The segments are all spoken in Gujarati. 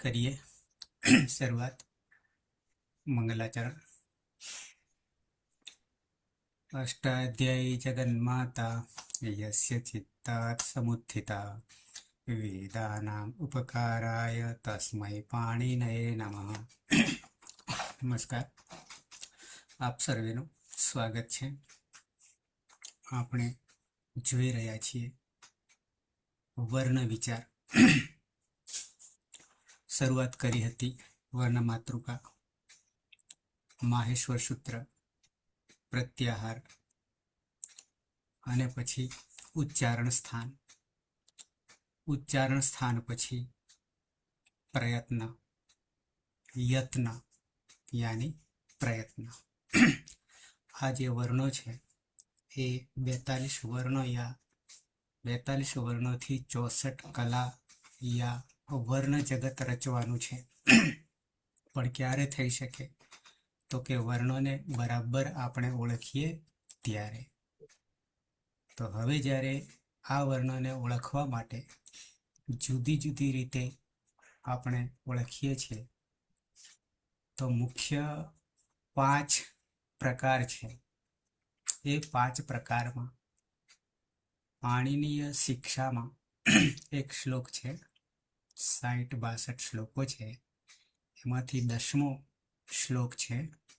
કરીએ શરૂઆત મંગલાચરણ। અષ્ટાધ્યાયી જગન્માતા યસ્ય ચિત્તાत् સમુત્થિતા વેદાનામ ઉપકારાય તસ્મૈ પાણિનયે નમઃ। નમસ્કાર, આપ સર્વેનું સ્વાગત છે। આપણે જોઈ રહ્યા છીએ વર્ણ વિચાર। શરૂઆત કરી હતી વર્ણ માતૃકા, માહેશ્વર સૂત્ર, પ્રત્યાહાર અને પછી ઉચ્ચારણ સ્થાન। ઉચ્ચારણ સ્થાન પછી પ્રયત્ન, યત્ન યાની પ્રયત્ન। આ જે વર્ણો છે એ 42 વર્ણો યા 42 વર્ણોથી 64 કલા યા વર્ણ જગત રચવાનું છે। પણ ક્યારે થઈ શકે? તો કે વર્ણોને બરાબર આપણે ઓળખીએ ત્યારે। તો હવે જ્યારે આ વર્ણોને ઓળખવા માટે જુદી જુદી રીતે આપણે ઓળખીએ છીએ તો મુખ્ય 5 પ્રકાર છે। એ 5 પ્રકારમાં પાણિનીય શિક્ષામાં એક શ્લોક છે, 60-62 શ્લોકો છે, એમાંથી 10મો શ્લોક છે।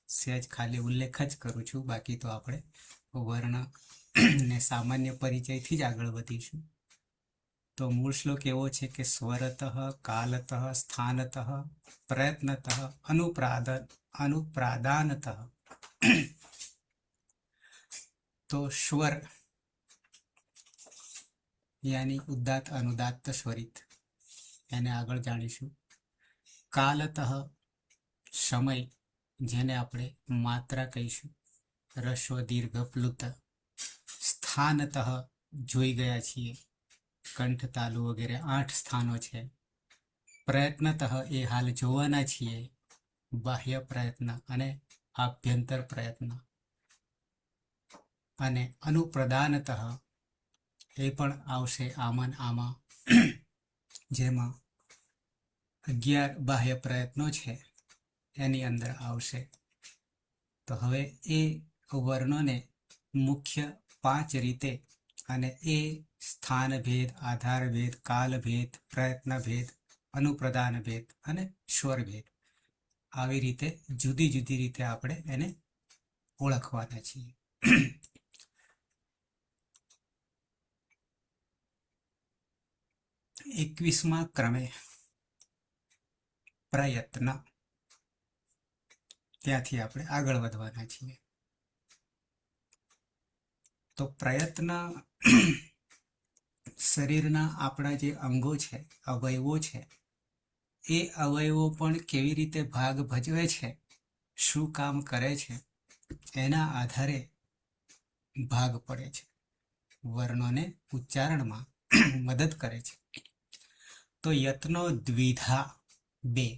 સહેજ ખાલી ઉલ્લેખ જ કરું છું, બાકી તો આપણે વર્ણ ને સામાન્ય પરિચયથી જ આગળ વધીશું। તો મૂળ શ્લોક એવો છે કે સ્વરતઃ કાલતઃ સ્થાનતઃ પ્રયત્નતઃ અનુપ્રાદાનતઃ। તો સ્વર યાની ઉદાત્ત અનુદાત્ત સ્વરિત, એને આગળ જાણીશું। કાલતઃ સમય, જેને આપણે માત્રા કહીશું, રસ્વ દીર્ઘ પ્લુત। સ્થાનતઃ જોઈ ગયા છીએ, કંઠ તાલુ વગેરે 8 સ્થાનો છે। પ્રયત્નતઃ એ હાલ જોવાના છીએ, બાહ્ય પ્રયત્ન અને આભ્યંતર પ્રયત્ન। અને અનુપ્રદાનતઃ એ પણ આવશે આમાં આમાં, જેમાં 11 બાહ્ય પ્રયત્નો છે એની અંદર આવશે। તો હવે એ વર્ણોને મુખ્ય 5 રીતે અને એ સ્થાન ભેદ, આધાર ભેદ, કાલ ભેદ, પ્રયત્ન ભેદ, અનુપ્રદાન ભેદ અને સ્વર ભેદ, આવી રીતે જુદી જુદી રીતે આપણે એને ઓળખવાના છીએ। 21મા ક્રમે પ્રયત્ન, ત્યાંથી આપણે આગળ વધવાના છીએ। તો પ્રયત્ન શરીરના આપણા જે અંગો છે, અવયવો છે, એ અવયવો પણ કેવી રીતે ભાગ ભજવે છે, શું કામ કરે છે, એના આધારે ભાગ પડે છે, વર્ણોને ઉચ્ચારણમાં મદદ કરે છે। તો યત્નો દ્વિધા 2,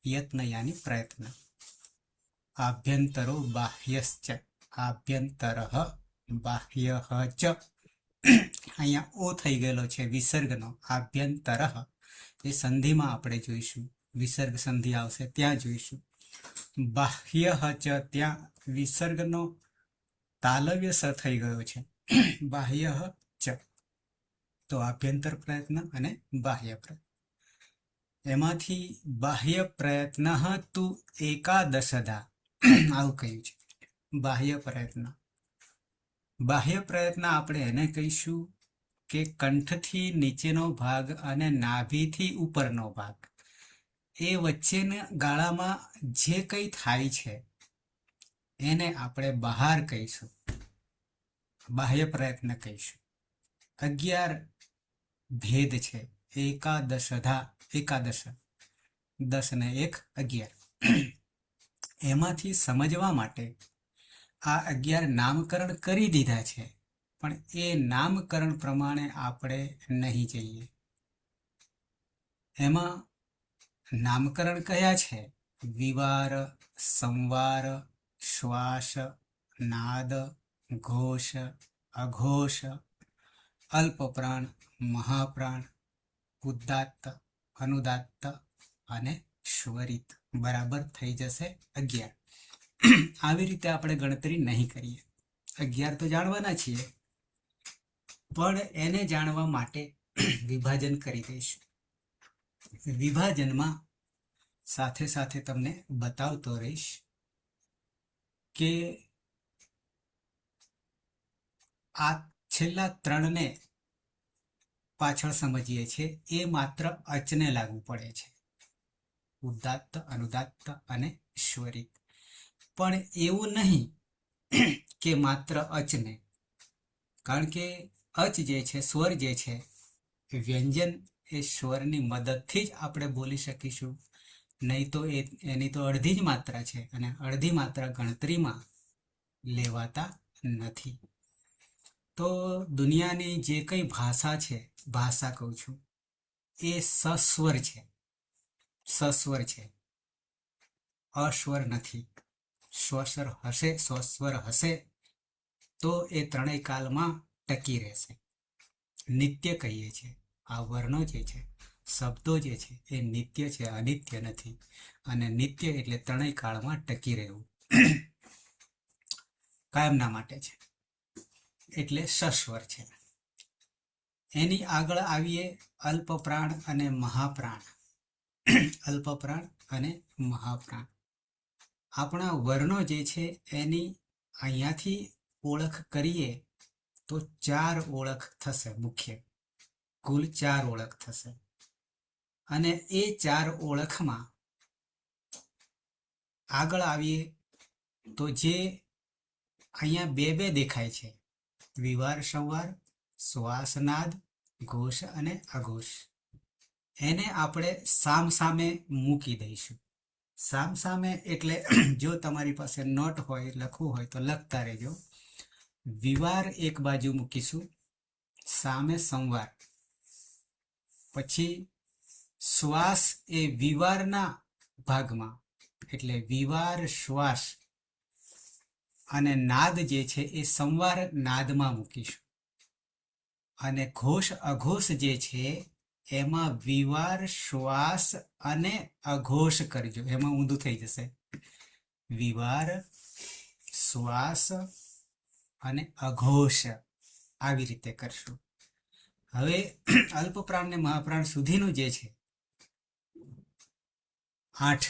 યત્ન યાની પ્રયત્ન। આભ્યંતરો બાહ્યશ્ચ, આભ્યંતરઃ બાહ્યઃ ચ। અહીંયા ઓ થઈ ગયેલો છે વિસર્ગનો, આભ્યંતરઃ એ સંધિમાં આપણે જોઈશું, વિસર્ગ સંધિ આવશે ત્યાં જોઈશું। બાહ્યઃ ચ, ત્યાં વિસર્ગનો તાલવ્ય સ થઈ ગયો છે, બાહ્યઃ ચ। તો આભ્યંતર પ્રયત્ન અને બાહ્ય પ્રયત્ન, એમાંથી બાહ્ય પ્રયત્ન તુ એકાદશધા, આવું કહ્યું છે। બાહ્ય પ્રયત્ન, બાહ્ય પ્રયત્ન આપણે એને કહીશું કે કંઠથી નીચેનો ભાગ અને નાભીથી ઉપરનો ભાગ, એ વચ્ચેના ગાળામાં જે કંઈ થાય છે એને આપણે બહાર કહીશું, બાહ્ય પ્રયત્ન કહીશું। 11 ભેદ છે, એકાદશધા, એકાદશ 10 ને 1 11। એમાંથી સમજવા માટે આ 11 નામકરણ કરી દીધા છે, પણ એ નામકરણ પ્રમાણે આપણે નહીં જઈએ। એમાં નામકરણ કયા છે? વિવાર, સંવાર, શ્વાસ, નાદ, ઘોષ, અઘોષ, અલ્પપ્રાણ, મહાપ્રાણ, ઉદાત્ત, અનુદાત્ત અને શ્વરિત બરાબર થઈ જશે 11. આવી રીતે આપણે ગણતરી નહીં કરીએ. 11 તો જાણવાના છીએ, પણ એને જાણવા માટે વિભાજન કરી દઈશું. વિભાજનમાં સાથે સાથે તમને બતાવતો રહીશ કે આ છેલ્લા 3ને પાછળ સમજીએ છીએ એ માત્ર અચને લાગુ પડે છે, ઉદાત્ત, અનુદાત્ત અને શ્વરિત. પણ એવું નહીં કે માત્ર અચને, કારણ કે અચ જે છે, સ્વર જે છે, વ્યંજન એ સ્વરની મદદથી જ આપણે બોલી શકીશું. નહીં તો એની તો અડધી જ માત્રા છે, અને અડધી માત્રા ગણતરીમાં લેવાતા નથી. તો દુનિયાની જે કંઈ ભાષા છે, ભાષા કહું છું, એ સસ્વર છે. સસ્વર છે, અસ્વર નથી. સ્વસ્વર હશે તો એ ત્રણેય કાલમાં ટકી રહેશે. નિત્ય કહીએ છીએ. આ વર્ણો જે છે, શબ્દો જે છે, એ નિત્ય છે, અનિત્ય નથી. અને નિત્ય એટલે ત્રણેય કાળમાં ટકી રહેવું, કાયમના માટે છે, એટલે સસ્વર છે. એની આગળ આવીએ અલ્પપ્રાણ અને મહાપ્રાણ. અલ્પપ્રાણ અને મહાપ્રાણ આપણા વર્ણો જે છે એની અહીંયાથી ઓળખ કરીએ તો 4 ઓળખ થશે. મુખ્ય કુલ 4 ઓળખ થશે. અને એ 4 ઓળખમાં આગળ આવીએ તો જે અહીંયા બે દેખાય છે, વિવાર સંવાર, શ્વાસનાદ, ઘોષ અને અઘોષ, એને આપણે સામસામે મૂકી દઈશું. સામસામે એટલે જો તમારી પાસે નોટ હોય, લખવું હોય તો લખતા રહેજો. વિવાર એક બાજુ મૂકીશું, સામે સંવાર. પછી શ્વાસ એ વિવારના ભાગમાં, એટલે વિવાર શ્વાસ, અને નાદ જે છે એ સંવાર નાદમાં મૂકીશું. અને ઘોષ અઘોષ જે છે એમાં વિવાર શ્વાસ અને અઘોષ કરજો, એમાં ઊંધું થઈ જશે. વિવાર શ્વાસ અને અઘોષ, આવી રીતે કરશું. હવે અલ્પપ્રાણ ને મહાપ્રાણ સુધીનું જે છે 8,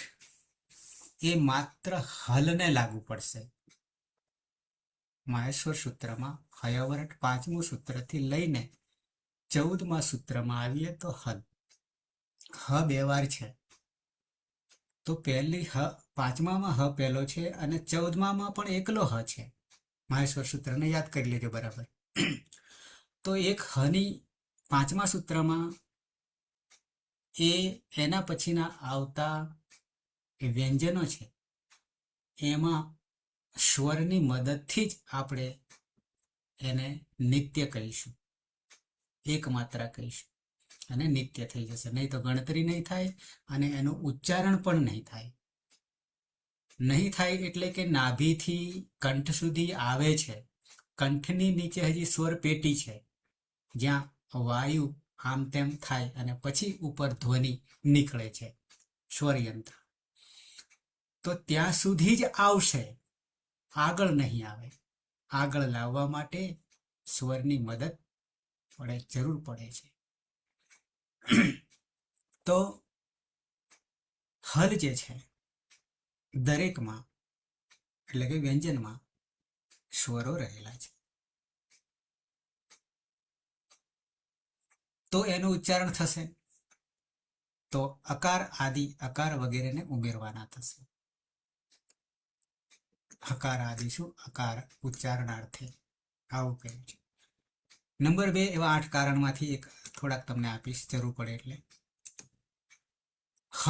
એ માત્ર હલને લાગુ પડશે. માહેશ્વર સૂત્રમાં હયાવરટ 5મું સૂત્રથી લઈને 14મા સૂત્રમાં આવીએ તો હલ. હ 2 વાર છે, તો પહેલી હ 5મામાં હ પહેલો છે, અને 14મામાં પણ એકલો હ છે. માહેશ્વર સૂત્રને યાદ કરી લેજો બરાબર. તો એક હની 5મા સૂત્રમાં એના પછીના આવતા વ્યંજનો છે, એમાં સ્વરની મદદથી જ આપણે એને નિત્ય કહીશું, એક માત્રા કહીશું, અને નિત્ય થઈ જશે. નહીં તો ગણતરી નહીં થાય, અને એનું ઉચ્ચારણ પણ નહીં થાય. નહીં થાય એટલે કે નાભીથી કંઠ સુધી આવે છે, કંઠની નીચે હજી સ્વર પેટી છે, જ્યાં વાયુ આમ તેમ થાય અને પછી ઉપર ધ્વનિ નીકળે છે, સ્વરયંત્ર. તો ત્યાં સુધી જ આવશે, આગળ નહીં આવે. આગળ લાવવા માટે સ્વરની મદદ જરૂર પડે છે. તો હલ જે છે દરેકમાં, એટલે કે વ્યંજનમાં સ્વરો રહેલા છે. તો એનું ઉચ્ચારણ થશે તો અકાર, આદિ, અકાર વગેરેને ઉમેરવાના થશે. હકાર આદિ શું? અકાર ઉચ્ચારણાર્થે. આવું કહ્યું છે. નંબર 2, એવા 8 કારણમાંથી એક થોડાક તમને આપીશ, જરૂર પડે એટલે. હ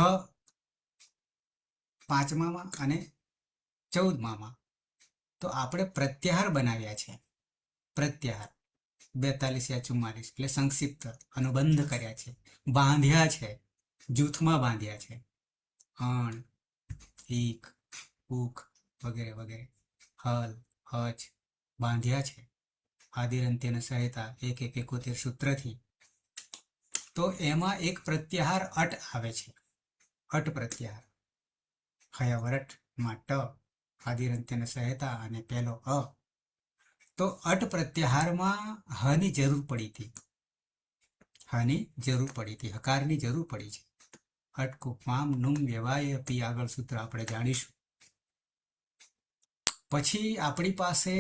5મામાં અને 14મામાં તો આપણે પ્રત્યાહાર બનાવ્યા છે. પ્રત્યાહાર 42 યા 44, એટલે સંક્ષિપ્ત અનુબંધ કર્યા છે, બાંધ્યા છે, જૂથમાં બાંધ્યા છે. અણ, ઈક, ઉક વગેરે વગેરે, હલ, હચ બાંધ્યા છે આદિરંત્યને સહાયતા 1-1-71 સૂત્રથી. તો એમાં એક પ્રત્યાહાર અટ આવે છે. અટ પ્રત્યાહાર. હયાવરટમાં ટ, આદિરંત્યને સહેતા અને પહેલો અ. તો અટ પ્રત્યાહારમાં હની જરૂર પડી હતી. હની જરૂર પડી હતી, હકારની જરૂર પડી છે. અટ કુપામ નુમ વ્યવાય અપી આગળ સૂત્ર આપણે જાણીશું. પછી આપણી પાસે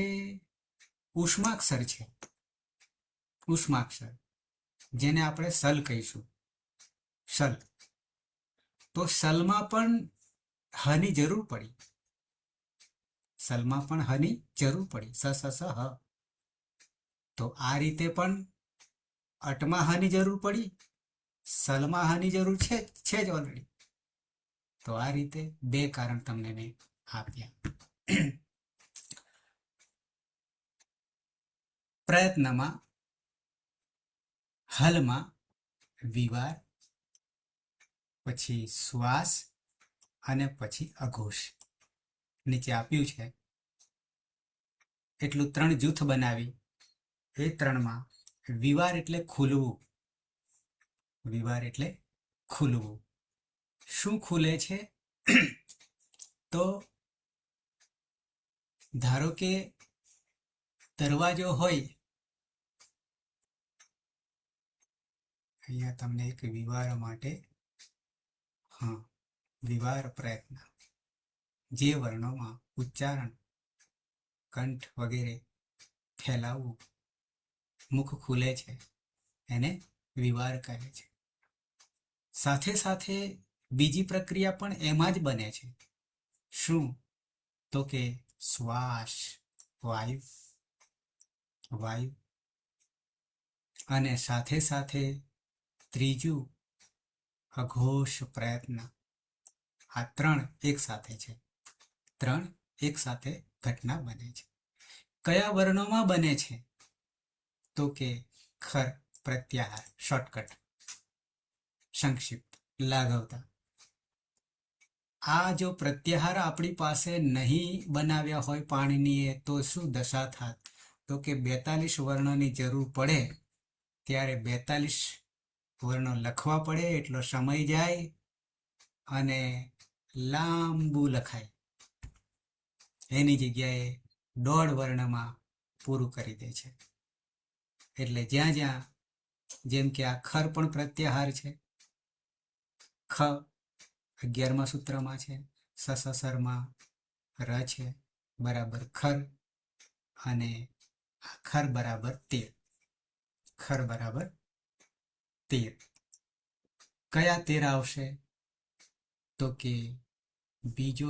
ઉષ્માક્ષર છે. ઉષ્માક્ષર જેને આપણે સલ કહીશું. સલ. તો સલમાં પણ હની જરૂર પડી. સલમાં પણ હની જરૂર પડી. સ સ સ હ. તો આ રીતે પણ અટમાં હની જરૂર પડી, સલમાં હની જરૂર છે જ ઓલરેડી. તો આ રીતે બે કારણ તમને મેં આપ્યા. પ્રયત્નમાં હલમાં વિવાર, પછી શ્વાસ અને પછી અઘોષ નીચે આપ્યું છે. એટલું 3 જૂથ બનાવી. એ 3માં વિવાર એટલે ખુલવું. વિવાર એટલે ખુલવું. શું ખુલે છે? તો ધારો કે દરવાજો હોય, અહીંયા તમને એક વિવાર માટે, હા, વિવાર પ્રયત્ન જે વર્ણોમાં ઉચ્ચારણ, કંઠ વગેરે ફેલાવવું, મુખ ખુલે છે, એને વિવાર કહે છે. સાથે સાથે બીજી પ્રક્રિયા પણ એમાં જ બને છે. શું? તો કે શ્વાસ, વાયુ, વાયુ, અને સાથે સાથે ત્રીજું અઘોષ પ્રયત્ન. આ 3 એક સાથે છે. 3 એક સાથે ઘટના બને છે. કયા વર્ણોમાં બને છે? તો કે ખર પ્રત્યાહાર, શોર્ટકટ, સંક્ષિપ્ત, લાઘવતા. આ જો પ્રત્યાહાર આપણી પાસે નહીં બનાવ્યા હોય પાણીનીએ તો શું દશા થાત? તો કે 42 વર્ણોની જરૂર પડે ત્યારે 42 વર્ણો લખવા પડે, એટલો સમય જાય અને લાંબુ લખાય. એની જગ્યાએ 1.5 વર્ણમાં પૂરું કરી દે છે. એટલે જ્યાં જ્યાં, જેમ કે આ ખર પણ પ્રત્યાહાર છે. ખ 11મા સૂત્રમાં છે. સસસરમાં ર છે બરાબર ખર, અને ખર બરાબર 13. ખર બરાબર 13. કયા 13 આવશે? તો કે બીજો,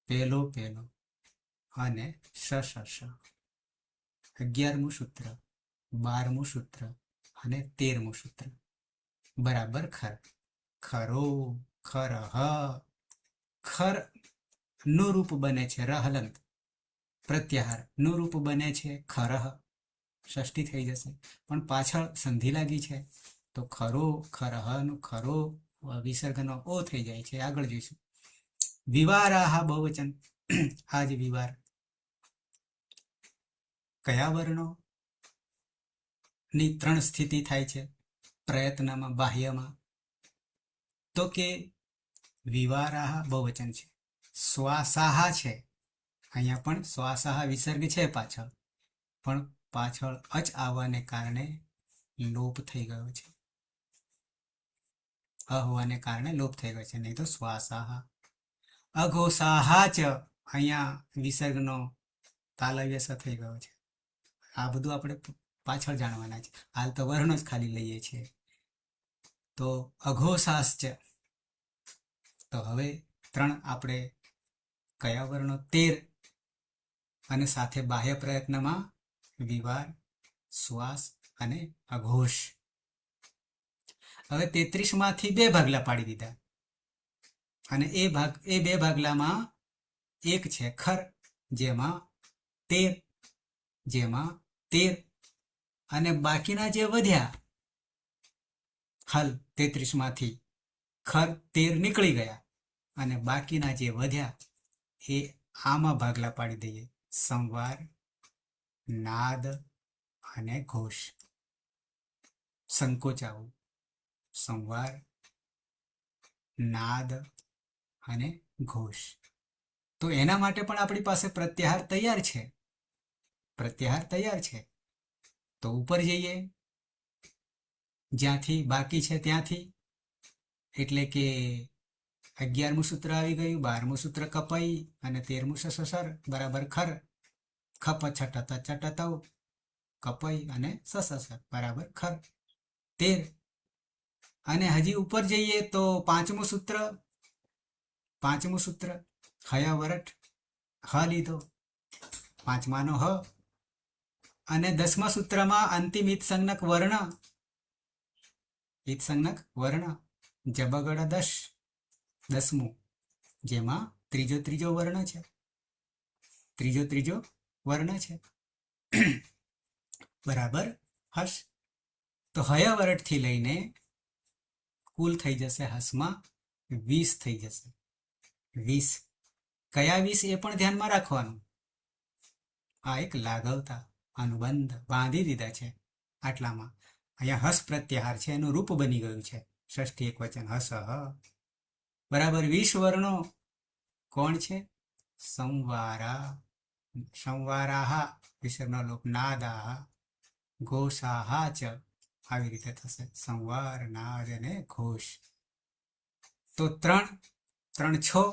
પહેલો અને સ. 11મું સૂત્ર, 12મું સૂત્ર અને 13મું સૂત્ર બરાબર ખર. ખરો, ખરહ. ખર નું રૂપ બને છે રહલંત. પ્રત્યાહાર નું રૂપ બને છે ખરહ. ષષ્ઠી થઈ જશે, પણ પાછળ સંધિ લાગી છે તો ખરો, ખરહ નું ખરો વિસર્ગનો ઓ થઈ જાય છે. આગળ જોઈશું. વિવારાહ બહુવચન. આજ વિવાર. કયા વર્ણો ની 3 સ્થિતિ થાય છે પ્રયત્નમાં, બાહ્યમાં? તો કે વિવારાહ બહુવચન છે. શ્વાસાહા છે. અહીંયા પણ શ્વાસાહા વિસર્ગ છે પાછળ, પણ પાછળ અચ આવવાને કારણે લોપ થઈ ગયો છે. અ હોવાને કારણે લોપ થઈ ગયો છે, નહીં તો શ્વાસાહા. અઘોષાહા ચ, અહીંયા વિસર્ગનો તાલવ્ય સ થઈ ગયો છે. આ બધું આપણે પાછળ જાણવાના છે. હાલ તો વર્ણો જ ખાલી લઈએ છીએ. તો અઘોષાશ્ચ. તો હવે 3 આપણે કયા વર્ણો? 13, અને સાથે બાહ્ય પ્રયત્નમાં વિવાર, શ્વાસ અને અઘોષ. હવે 33 માંથી 2 ભાગલા પાડી દીધા, અને એ 2 ભાગલામાં એક છે ખર, જેમાં 13, અને બાકીના જે વધ્યા હલ 33 માંથી ખર 13 નીકળી ગયા, અને બાકીના જે વધ્યા એ આમાં ભાગલા પાડી દઈએ. સંવાર, નાદ અને ઘોષ. સંકોચાવું, સંવાર, નાદ અને ઘોષ. તો એના માટે પણ આપણી પાસે પ્રત્યાહાર તૈયાર છે. પ્રત્યાહાર તૈયાર છે. તો ઉપર જઈએ, જ્યાંથી બાકી છે ત્યાંથી, એટલે કે 11મું સૂત્ર આવી ગયું, 12મું સૂત્ર કપાઈ અને 13મું સસસર બરાબર ખર, ખપ છટત ચટતવ કપાઈ અને સસસર બરાબર ખર 13. અને હજી ઉપર જઈએ તો 5મું સૂત્ર, 5મું સૂત્ર હયા વરટ હ લીધો, 5માનો હ. અને 10મા સૂત્રમાં અંતિમ ઈત્સંજ્ઞક વર્ણ, ઈત્સંજ્ઞક વર્ણ જબગડ 10, 10મું, જેમાં ત્રીજો વર્ણ છે, ત્રીજો વર્ણ છે બરાબર હસ. તો હયા વરટથી લઈને કુલ થઈ જશે હસમાં 20 થઈ જશે. 20 કયા 20 એ પણ ધ્યાનમાં રાખવાનું. આ એક લાઘવતા અનુબંધ બાંધી દીધા છે આટલામાં. અહીંયા હસ પ્રત્યાહાર છે, એનું રૂપ બની ગયું છે ષષ્ઠી એકવચન હસ હ. બરાબર 20 વર્ણો કોણ છે? સંવારા, સંવારાહા વિસર્ગનો લોપ, નાદાહ, ઘોષાહા ચ, આવી રીતે થશે સંવાર, નાદ અને ઘોષ. તો 3 3 6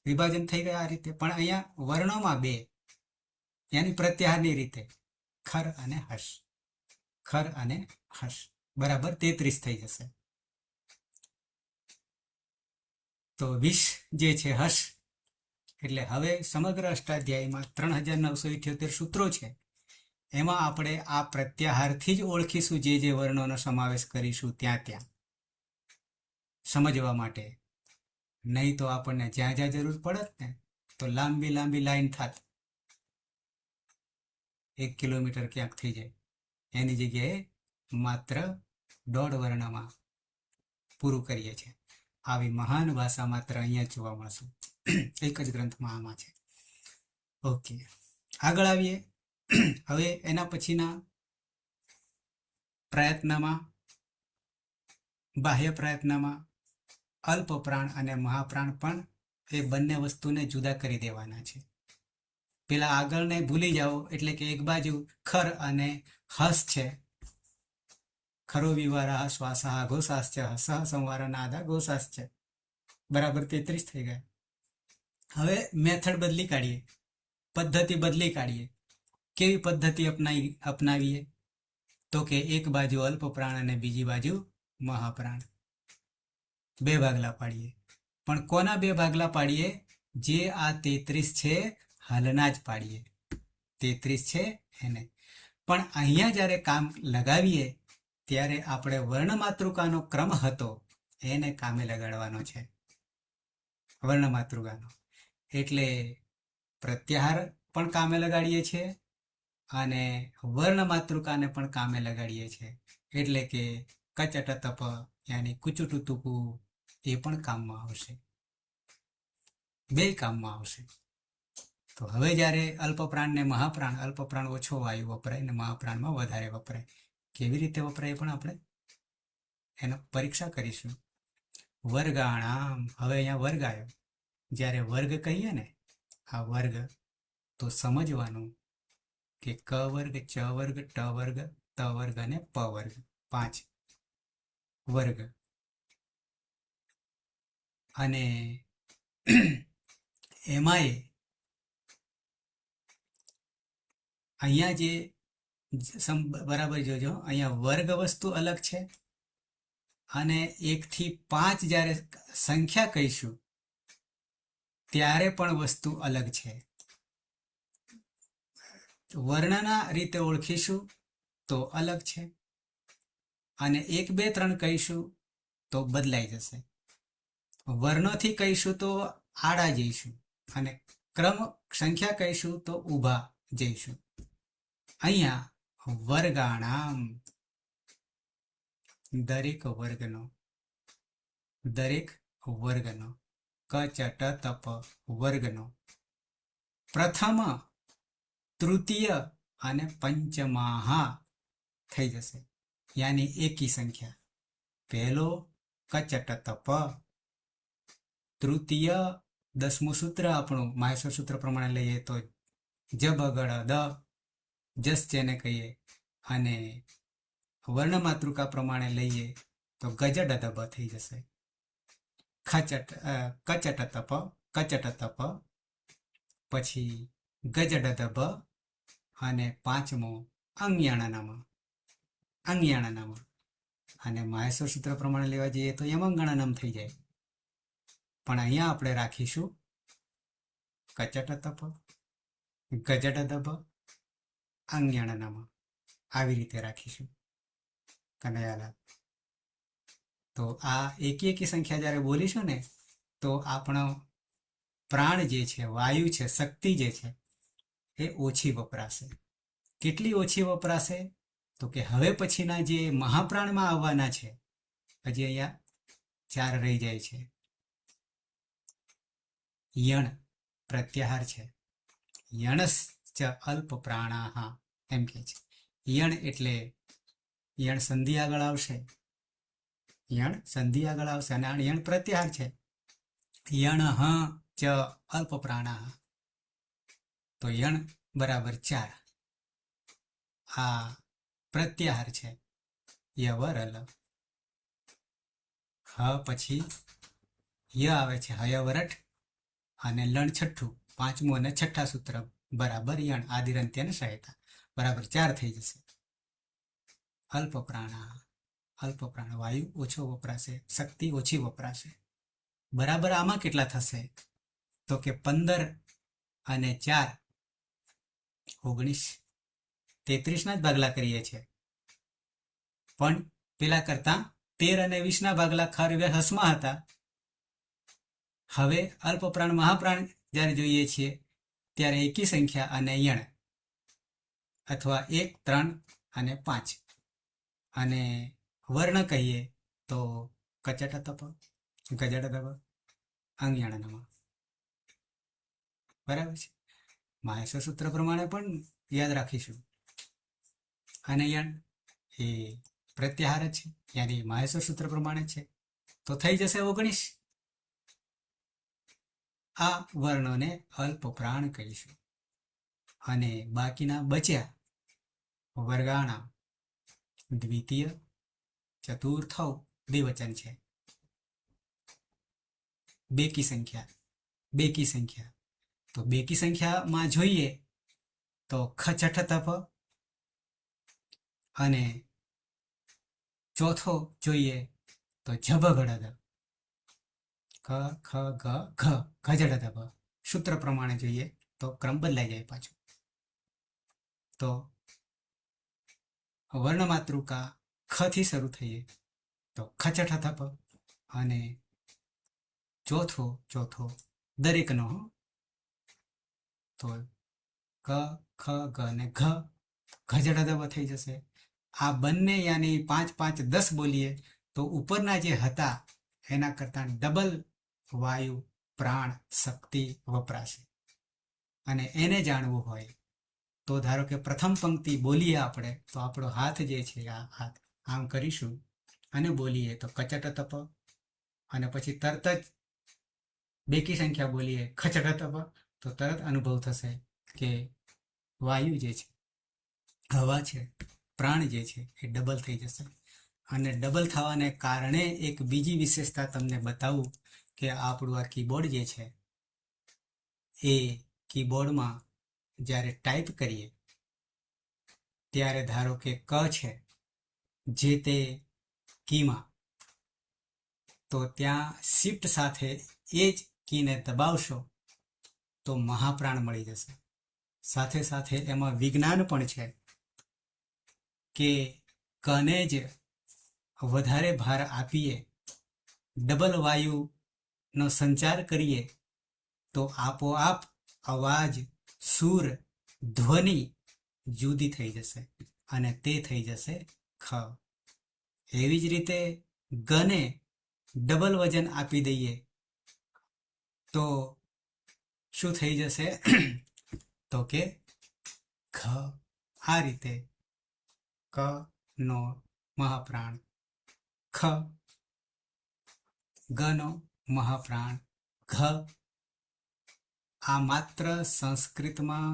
વિભાજન થઈ ગયા આ રીતે. પણ અહીંયા વર્ણોમાં 2, યાની પ્રત્યાહારની રીતે ખર અને હસ, ખર અને હસ બરાબર 33 થઈ જશે. તો 20 જે છે હસ. એટલે હવે સમગ્ર અષ્ટાધ્યાયમાં 3978 સૂત્રો છે, એમાં આપણે આ પ્રત્યાહારથી જ ઓળખીશું જે વર્ણોનો સમાવેશ કરીશું ત્યાં સમજવા માટે. નહીં તો આપણને જ્યાં જરૂર પડત ને તો લાંબી લાઈન થાત, 1 કિલોમીટર ક્યાંક થઈ જાય, એની જગ્યાએ માત્ર 1.5 વર્ણમાં પૂરું કરીએ છીએ. આવી મહાન ભાષા માત્ર અહીંયા જોવા મળશે, એક જ ગ્રંથમાં આમાં છે. ઓકે, આગળ આવીએ. હવે એના પછીના પ્રયત્નમાં, બાહ્ય પ્રયત્નમાં અલ્પ પ્રાણ અને મહાપ્રાણ પણ એ બંને વસ્તુને જુદા કરી દેવાના છે. પેલા આગળને ભૂલી જાઓ, એટલે કે એક બાજુ ખર અને હસ છે, ખરો વિવારા શ્વાસા ઘોષાશ્ચ સહ સંવારા નાદા ઘોષાશ્ચ બરાબર 33 થઈ ગયા. હવે મેથડ બદલી કાઢીએ, પદ્ધતિ બદલી કાઢીએ. કેવી પદ્ધતિ અપનાવીએ? તો કે એક બાજુ અલ્પ પ્રાણ અને બીજી બાજુ મહાપ્રાણ, 2 ભાગલા પાડીએ. પણ કોના 2 ભાગલા પાડીએ? જે આ 33 છે હાલના જ પાડીએ, 33 છે એને. પણ અહીંયા જ્યારે કામ લગાવીએ ત્યારે આપણે વર્ણમાતૃકાનો ક્રમ હતો એને કામે લગાડવાનો છે, વર્ણમાતૃકાનો. એટલે પ્રત્યાહાર પણ કામે લગાડીએ છીએ અને વર્ણમાતૃકાને પણ કામે લગાડીએ છીએ. એટલે કે કચટ તપ યાની કુચુટુ તુકુ એ પણ કામમાં આવશે, 2 કામમાં આવશે. તો હવે જ્યારે અલ્પપ્રાણ ને મહાપ્રાણ, અલ્પપ્રાણ ઓછો વાયુ વપરાય ને મહાપ્રાણમાં વધારે વપરાય, કેવી રીતે વપરાય પણ આપણે એનો પરીક્ષા કરીશું. વર્ગાણામ, હવે અહીંયા વર્ગ આવ્યો. જ્યારે વર્ગ કહીએ ને, આ વર્ગ, તો સમજવાનું કે ક વર્ગ, ચ વર્ગ, ટ વર્ગ, ત વર્ગ અને પ વર્ગ, 5 વર્ગ. અને એમાંય અહીંયા જે બરાબર જોજો, અહીંયા વર્ગ વસ્તુ અલગ છે અને 1 થી 5 જ્યારે સંખ્યા કહીશું ત્યારે પણ વસ્તુ અલગ છે. વર્ણના રીતે ઓળખીશું તો અલગ છે અને 1 2 3 કહીશું તો બદલાઈ જશે. વર્ણોથી કહીશું તો આડા જઈશું અને ક્રમ સંખ્યા કહીશું તો ઊભા જઈશું. અહીંયા વર્ગાણામ, દરેક વર્ગનો કચટ તપ વર્ગનો પ્રથમ, તૃતીય અને પંચમાહા થઈ જશે, યાની એકી સંખ્યા. પહેલો કચટ તપ તૃતીય 10મું સૂત્ર આપણું માહેશ્વર સૂત્ર પ્રમાણે લઈએ તો જબ ગળ દ જસ જેને કહીએ, અને વર્ણ માતૃકા પ્રમાણે લઈએ તો ગજડ દબ થઈ જશે. ખચટ કચટ તપ કચટ તપ, પછી ગજડ દબ, અને 5મો અંગ્યાણાનામાં અંગ્યાણાનામાં. અને માહેશ્વર સૂત્ર પ્રમાણે લેવા જઈએ તો યમંગણાનામ થઈ જાય, પણ અહીંયા આપણે રાખીશું કચટ તપ ગજડ દબ અંગ્યાણાનામાં, આવી રીતે રાખીશું. કનૈયાલાલ, તો આ એકી એકી સંખ્યા જ્યારે બોલીશું ને તો આપણો પ્રાણ જે છે, વાયુ છે, શક્તિ જે છે એ ઓછી વપરાશે. કેટલી ઓછી વપરાશે? તો કે હવે પછીના જે મહાપ્રાણમાં આવવાના છે, હજી અહીંયા 4 રહી જાય છે. યણ પ્રત્યાહાર છે, યણશ્ચ અલ્પ પ્રાણાહ એમ કે છે. યણ એટલે યણ સંધિ આગળ આવશે, યણ સંધિ આગળ આવશે, અને યણ પ્રત્યાહાર છે. યણ હ ચ અલ્પ પ્રાણાહ, તો યણ બરાબર 4. આ પ્રત્યાહાર છે, યવર અલ. હ પછી ય આવે છે હયવરટ, અને લણ છઠ્ઠું, 5મું અને છઠ્ઠા સૂત્ર બરાબર યણ આદિરંત્યન સહાયતા બરાબર 4 થઈ જશે. અલ્પ પ્રાણા, અલ્પ પ્રાણ વાયુ ઓછો વપરાશે, શક્તિ ઓછી વપરાશે. બરાબર આમાં કેટલા થશે? તો કે 15 અને 4 19. 33ના જ ભાગલા કરીએ છીએ, પણ પેલા કરતા 13 અને 20ના ભાગલા ખર હસમાં હતા. હવે અલ્પ પ્રાણ મહાપ્રાણ જ્યારે જોઈએ છીએ ત્યારે એકી સંખ્યા અને યણ, અથવા 1, 3 અને 5, અને વર્ણ કહીએ તો કચટ તપ ગજડ તપ અંગ્યાણાનામાં. બરાબર છે. માહેશ્વર સૂત્ર પ્રમાણે પણ યાદ રાખીશું. અને યણ એ પ્રત્યાહાર છે, યાની માહેશ્વર સૂત્ર પ્રમાણે છે, તો થઈ જશે 19. આ વર્ણોને અલ્પ પ્રાણ કહીશું. અને બાકીના બચ્યા વર્ગાણા, દ્વિતીય, ચતુર્થ દ્વિવચન છે. બેકી સંખ્યા, બેકી સંખ્યા. તો બેકી સંખ્યામાં જોઈએ તો ખચઠ તપ, અને ચોથો જોઈએ તો ઝબગડદ, ખ ખ ગ ઘ ગજડ દબ. સૂત્ર પ્રમાણે જોઈએ તો ક્રમ બદલાઈ જાય પાછો. તો વર્ણ માતૃકા ખ થી શરૂ થઈએ તો ખચઠ તપ, અને ચોથો દરેકનો, તો ક ખ ગ ને ઘ ગજડ દબ થઈ જશે. આ બંને યાની 5, 5, 10 બોલીએ તો ઉપરના જે હતા એના કરતા ડબલ વાયુ પ્રાણ શક્તિ વપરાશે. અને એને જાણવું હોય તો ધારો કે પ્રથમ પંક્તિ બોલીએ આપણે, તો આપણો હાથ જે છે, આ હાથ આમ કરીશું અને બોલીએ તો કચટ તપ, અને પછી તરત જ બેકી સંખ્યા બોલીએ ખચટ તપ, તો તરત અનુભવ થશે કે વાયુ જે છે, હવા છે, પ્રાણ જે છે એ ડબલ થઈ જશે. અને ડબલ થવાને કારણે એક બીજી વિશેષતા તમને બતાવું કે આપણું આ કીબોર્ડ જે છે એ કીબોર્ડમાં જ્યારે ટાઈપ કરીએ ત્યારે ધારો કે ક છે જે તે કીમાં, તો ત્યાં શિફ્ટ સાથે એ જ કીને દબાવશો તો મહાપ્રાણ મળી જશે. સાથે સાથે એમાં વિજ્ઞાન પણ છે કે કને જ વધારે ભાર આપીએ, ડબલ વાયુનો સંચાર કરીએ તો આપોઆપ અવાજ, સૂર, ધ્વનિ જુદી થઈ જશે, અને તે થઈ જશે ખ. એવી જ રીતે ગને ડબલ વજન આપી દઈએ તો શું થઈ જશે? તો કે ઘ. આ રીતે ક નો મહાપ્રાણ ખ, ગ નો મહાપ્રાણ ઘ, આ માત્ર સંસ્કૃતમાં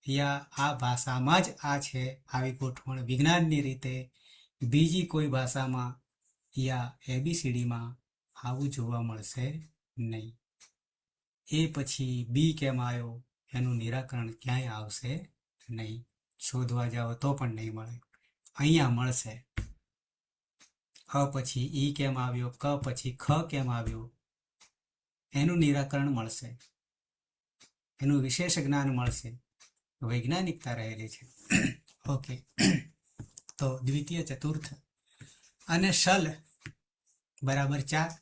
યા આ ભાષામાં જ આ છે. આવી ગોઠવણ વિજ્ઞાનની રીતે બીજી કોઈ ભાષામાં યા એબીસીડીમાં આવું જોવા મળશે નહીં. એ પછી બી કેમ આવ્યો એનું નિરાકરણ ક્યાંય આવશે નહીં. શોધવા જાઓ તો પણ નહીં મળે. અહીંયા મળશે. અ પછી ઈ કેમ આવ્યો, ક પછી ખ કેમ આવ્યો, એનું નિરાકરણ મળશે, એનું વિશેષ જ્ઞાન મળશે, વૈજ્ઞાનિકતા રહેલી છે. ઓકે, તો દ્વિતીય ચતુર્થ અને શલ બરાબર 4,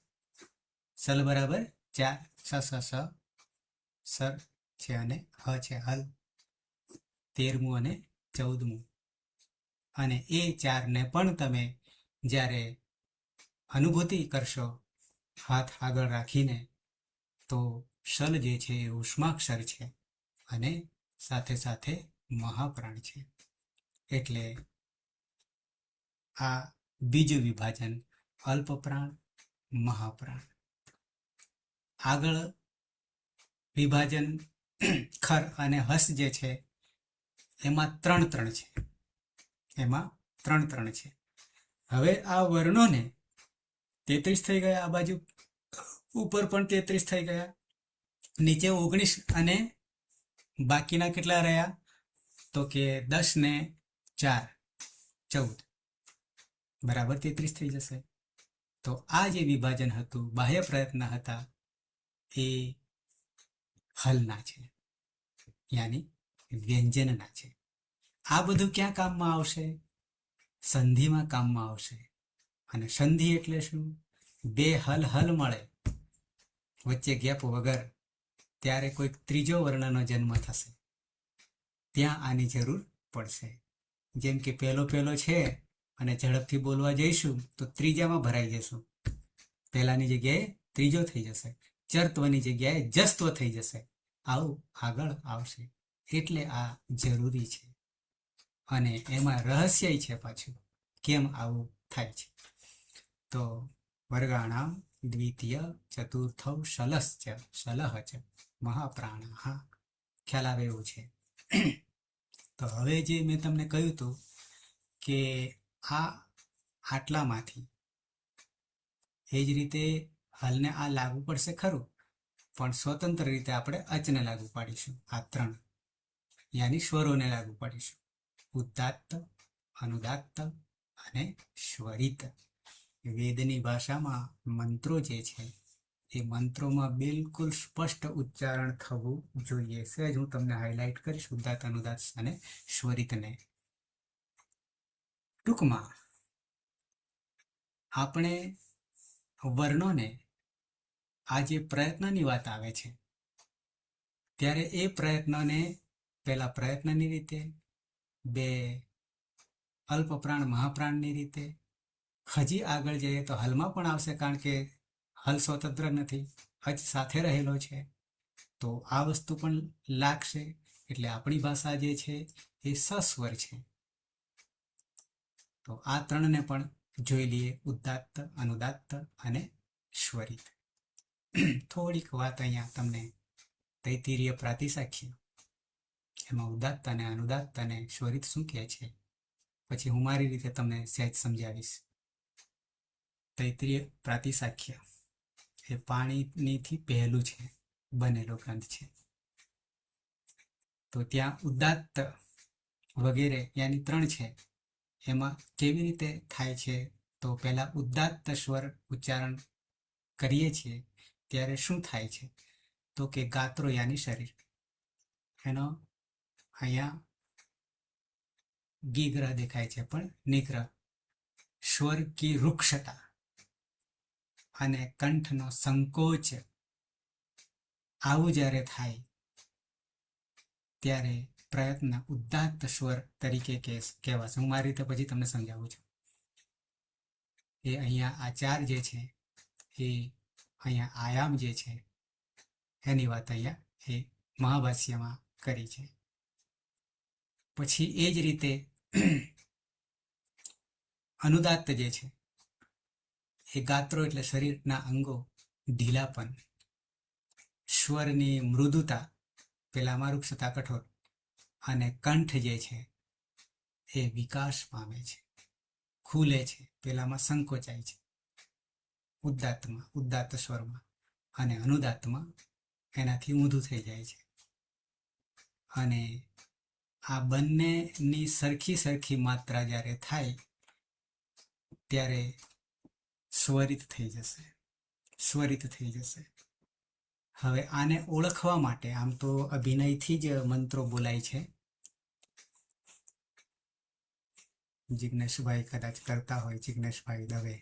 શલ બરાબર 4, સ સર છે અને હ છે હલ, 13મું અને 14મું. અને એ 4ને પણ તમે જ્યારે અનુભૂતિ કરશો હાથ આગળ રાખીને, તો શલ જે છે એ ઉષ્માક્ષર છે અને સાથે સાથે મહાપ્રાણ છે. એટલે આ બીજું વિભાજન અલ્પપ્રાણ મહાપ્રાણ. આગળ વિભાજન ખર અને હસ જે છે એમાં 3 છે. એમાં 3 છે. હવે આ વર્ણોને 33 થઈ ગયા, આ બાજુ ઉપર પણ 33 થઈ ગયા, નીચે 19 અને બાકીના કેટલા રહ્યા તો કે 10 ને 4 14 બરાબર 33 થઈ જશે. તો આ જે વિભાજન હતું, બાહ્ય પ્રયત્ન હતા, એ હલના છે, યાની વ્યંજનના છે. આ બધું ક્યાં કામમાં આવશે? સંધિમાં કામમાં આવશે. અને સંધિ એટલે શું? બે હલ હલ મળે વચ્ચે ગેપ વગર, ત્યારે કોઈ ત્રીજો વર્ણનો જન્મ થશે, ત્યાં આની જરૂર પડશે. જેમ કે પહેલો છે અને ઝડપથી બોલવા જઈશું તો ત્રીજામાં ભરાઈ જશું, પહેલાની જગ્યાએ ત્રીજો થઈ જશે, ચર્ત્વની જગ્યાએ જસ્ત્વ થઈ જશે, આવું આગળ આવશે. એટલે આ જરૂરી છે અને એમાં રહસ્ય છે પાછું, કેમ આવું થાય છે. તો વર્ગાણામ દ્વિતીય ચતુર્થૌ શલશ્ચ શલહ ચ મહાપ્રાણઃ, ખ્યાલ આવે એવું છે. તો હવે જે મેં તમને કહ્યું હતું કે આ આટલામાંથી એ જ રીતે હલને આ લાગુ પડશે ખરું, પણ સ્વતંત્ર રીતે આપણે અચને લાગુ પાડીશું. આ 3 યાની સ્વરોને લાગુ પાડીશું, ઉદાત્ત, અનુદાત્ત અને સ્વરિત. વેદની ભાષામાં મંત્રો જે છે એ મંત્રોમાં બિલકુલ સ્પષ્ટ ઉચ્ચારણ થવું જોઈએ. સહેજ હું તમને હાઇલાઇટ કરીશ ઉદાત્ત, અનુદાત્ત અને સ્વરિતને. ટૂંકમાં આપણે વર્ણોને આ જે પ્રયત્નની વાત આવે છે, ત્યારે એ પ્રયત્નને પહેલા પ્રયત્નની રીતે, બે અલ્પપ્રાણ મહાપ્રાણની રીતે, હજી આગળ જઈએ તો હલમાં પણ આવશે, કારણ કે હલ સ્વતંત્ર નથી, હજ સાથે રહેલો છે, તો આ વસ્તુ પણ લાગશે. એટલે આપણી ભાષા જે છે એ સસ્વર છે. તો આ 3ને પણ જોઈ લઈએ, ઉદાત્ત, અનુદાત્ત અને સ્વરિત. થોડીક વાત અહીંયા તમને તૈત્તિરીય પ્રાતિસાખ્ય, એમાં ઉદાત્ત અને અનુદાત્ત અને સ્વરિત શું કહે છે, પછી હું મારી રીતે તમને સહેજ સમજાવીશ. તૈત્તિરીય પ્રાતિસાખ્ય એ પાણીનીથી પહેલું છે બનેલો ગ્રંથ છે. તો ત્યાં ઉદાત્ત વગેરે યાની 3 છે. એમાં કેવી રીતે થાય છે? તો પહેલા ઉદાત્ત સ્વર ઉચ્ચારણ કરીએ છીએ ત્યારે શું થાય છે? તો કે ગાત્રો યાની શરીર, એનો અહીંયા ગીગ્રહ દેખાય છે પણ નિગ્રહ, સ્વર કી રૂક્ષતા અને કંઠનો સંકોચ, આવું જ્યારે થાય ત્યારે પ્રયત્ન ઉદાત્ત સ્વર તરીકે કહેવાશે. હું મારી રીતે પછી તમને સમજાવું છું. એ અહીંયા આ 4 જે છે એ અહીંયા આયામ જે છે એની વાત અહીંયા એ મહાભાષ્યમાં કરી છે. પછી એ જ રીતે અનુદાત્ત જે છે એ ગાત્રો એટલે શરીરના અંગો ઢીલાપન, સ્વરની મૃદુતા, પેલામાં રૂક્ષતા કઠોર, અને કંઠ જે છે એ વિકાસ પામે છે, ખુલે છે, પેલામાં સંકોચાય છે ઉદ્દાત્તમાં, ઉદ્દાત્ત સ્વરમાં, અને અનુદાત્તમાં એનાથી ઊંધું થઈ જાય છે. અને આ બંનેની સરખી સરખી માત્રા જ્યારે થાય ત્યારે સ્વરિત થઈ જશે, સ્વરિત થઈ જશે. હવે આને ઓળખવા માટે આમ તો અભિનયથી જ મંત્રો બોલાય છે. જિજ્ઞેશભાઈ કદાચ કરતા હોય, જિજ્ઞેશભાઈ દવે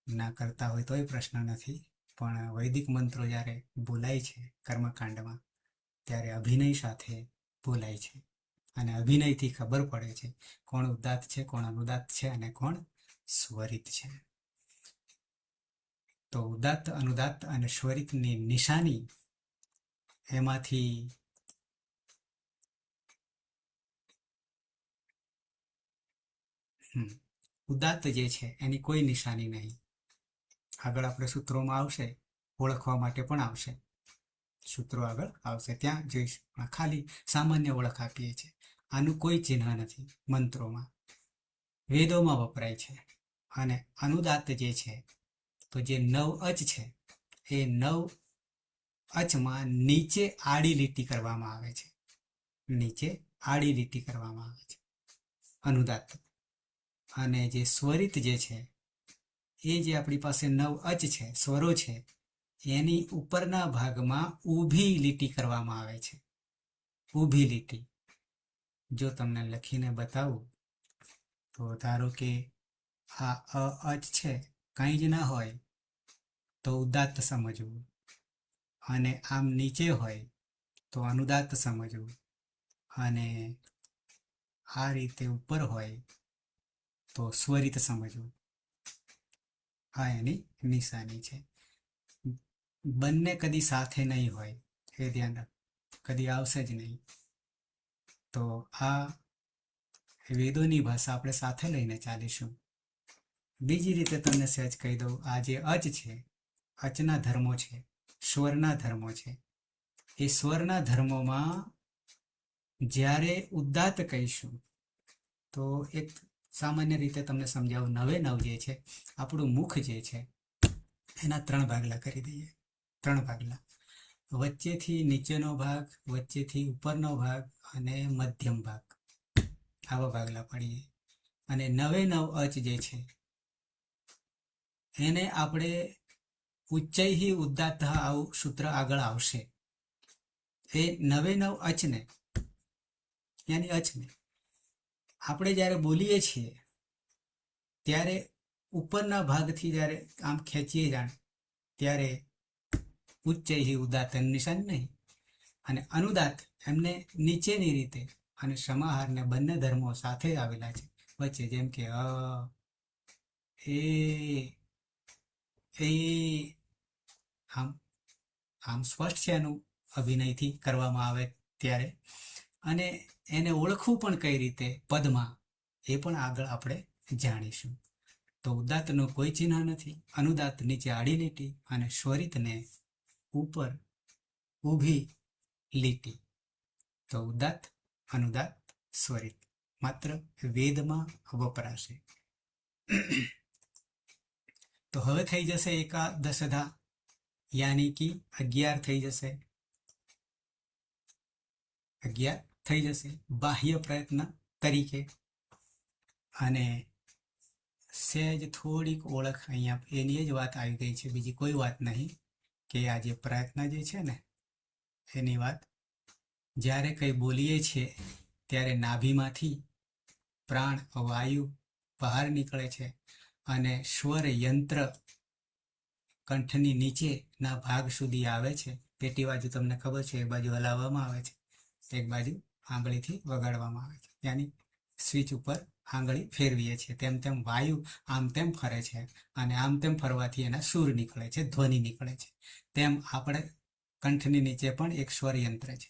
ના કરતા હોય તોય પ્રશ્ન નથી, પણ વૈદિક મંત્રો જ્યારે બોલાય છે કર્મકાંડમાં ત્યારે અભિનય સાથે બોલાય છે, અને અભિનયથી ખબર પડે છે કોણ ઉદાત્ત છે, કોણ અનુદાત્ત છે, અને કોણ સ્વરિત છે. તો ઉદાત્ત, અનુદાત્ત અને સ્વરિતની નિશાની એમાંથી ઉદાત્ત જે છે એની કોઈ નિશાની નહીં. આગળ આપણે સૂત્રોમાં આવશે, ઓળખવા માટે પણ આવશે, સૂત્રો આગળ આવશે ત્યાં જોઈશું. પણ ખાલી સામાન્ય ઓળખ આપીએ છીએ, આનું કોઈ ચિહ્ન નથી મંત્રોમાં, વેદોમાં વપરાય છે. અને અનુદાત્ત જે છે, તો જે નવ અચ છે એ નવ અચમાં નીચે આડી લીટી કરવામાં આવે છે, નીચે આડી લીટી કરવામાં આવે છે અનુદાત્ત. અને જે સ્વરિત જે છે એ જે આપણી પાસે નવ અચ છે, સ્વરો છે, એની ઉપરના ભાગમાં ઊભી લીટી કરવામાં આવે છે, ઊભી લીટી. જો તમને લખીને બતાવું તો ધારો કે આ અચ છે, કંઈ જ ના હોય તો ઉદાત્ત સમજવું, અને આમ નીચે હોય તો અનુદાત્ત સમજવું, અને આ રીતે ઉપર હોય તો સ્વરિત સમજવું. આ એની નિશાની છે. બંને કદી સાથે નહીં હોય એ ધ્યાન રાખ, કદી આવશે જ નહીં. તો આ વેદોની ભાષા આપણે સાથે લઈને ચાલીશું. બીજી રીતે તમને સહેજ કહી દઉં, આ જે અચ છે, અચના ધર્મો છે, સ્વરના ધર્મો છે. એ સ્વરના ધર્મોમાં જ્યારે ઉદાત્ત કહીશું તો એક સામાન્ય રીતે તમને સમજાવું, નવે નવ જે છે આપણું મુખ જે છે એના 3 ભાગલા કરી દઈએ, 3 ભાગલા. વચ્ચેથી નીચેનો ભાગ, વચ્ચેથી ઉપરનો ભાગ, અને મધ્યમ ભાગ, આવા ભાગલા પાડીએ. અને નવે નવ અચ જે છે એને આપણે ઉચ્ચૈ ઉદાત્ત આવું સૂત્ર આગળ આવશે. એ નવે નવ અચને, યાની અચને આપણે જ્યારે બોલીએ છીએ ત્યારે ઉપરના ભાગથી જ્યારે આમ ખેંચીએ જાણે ત્યારે ઉચ્ચૈ ઉદાત્ત નિશાન નહીં, અને અનુદાત્ત એમને નીચેની રીતે, અને સમાહારને બંને ધર્મો સાથે આવેલા છે વચ્ચે, જેમ કે એ આમ આમ સ્પષ્ટ છે એનું અભિનયથી કરવામાં આવે ત્યારે. અને એને ઓળખવું પણ કઈ રીતે પદમાં, એ પણ આગળ આપણે જાણીશું. તો ઉદાત્તનું કોઈ ચિહ્ન નથી, અનુદાત્ત નીચે આડી લીટી, અને સ્વરિતને ઉપર ઊભી લીટી. તો ઉદાત્ત, અનુદાત્ત, સ્વરિત માત્ર વેદમાં વપરાશે. તો હવે થઈ જશે એકાદશધા, યાની કે 11 થઈ જશે, 11 થઈ જશે બાહ્ય પ્રયત્ન તરીકે. અને સહેજ થોડીક ઓળખ અહીંયા એની જ વાત આવી ગઈ છે, બીજી કોઈ વાત નહીં, કે આ જે પ્રયત્ન જે છે ને એની વાત. જ્યારે કંઈ બોલીએ છીએ ત્યારે નાભીમાંથી પ્રાણ, વાયુ બહાર નીકળે છે, અને સ્વર યંત્ર કંઠની નીચેના ભાગ સુધી આવે છે. પેટી બાજુ તમને ખબર છે, એક બાજુ હલાવવામાં આવે છે, એક બાજુ આંગળીથી વગાડવામાં આવે છે, યાની સ્વિચ ઉપર આંગળી ફેરવીએ છીએ. તેમ તેમ વાયુ આમ તેમ ફરે છે, અને આમ તેમ ફરવાથી એના સૂર નીકળે છે, ધ્વનિ નીકળે છે. તેમ આપણે કંઠની નીચે પણ એક સ્વર યંત્ર છે.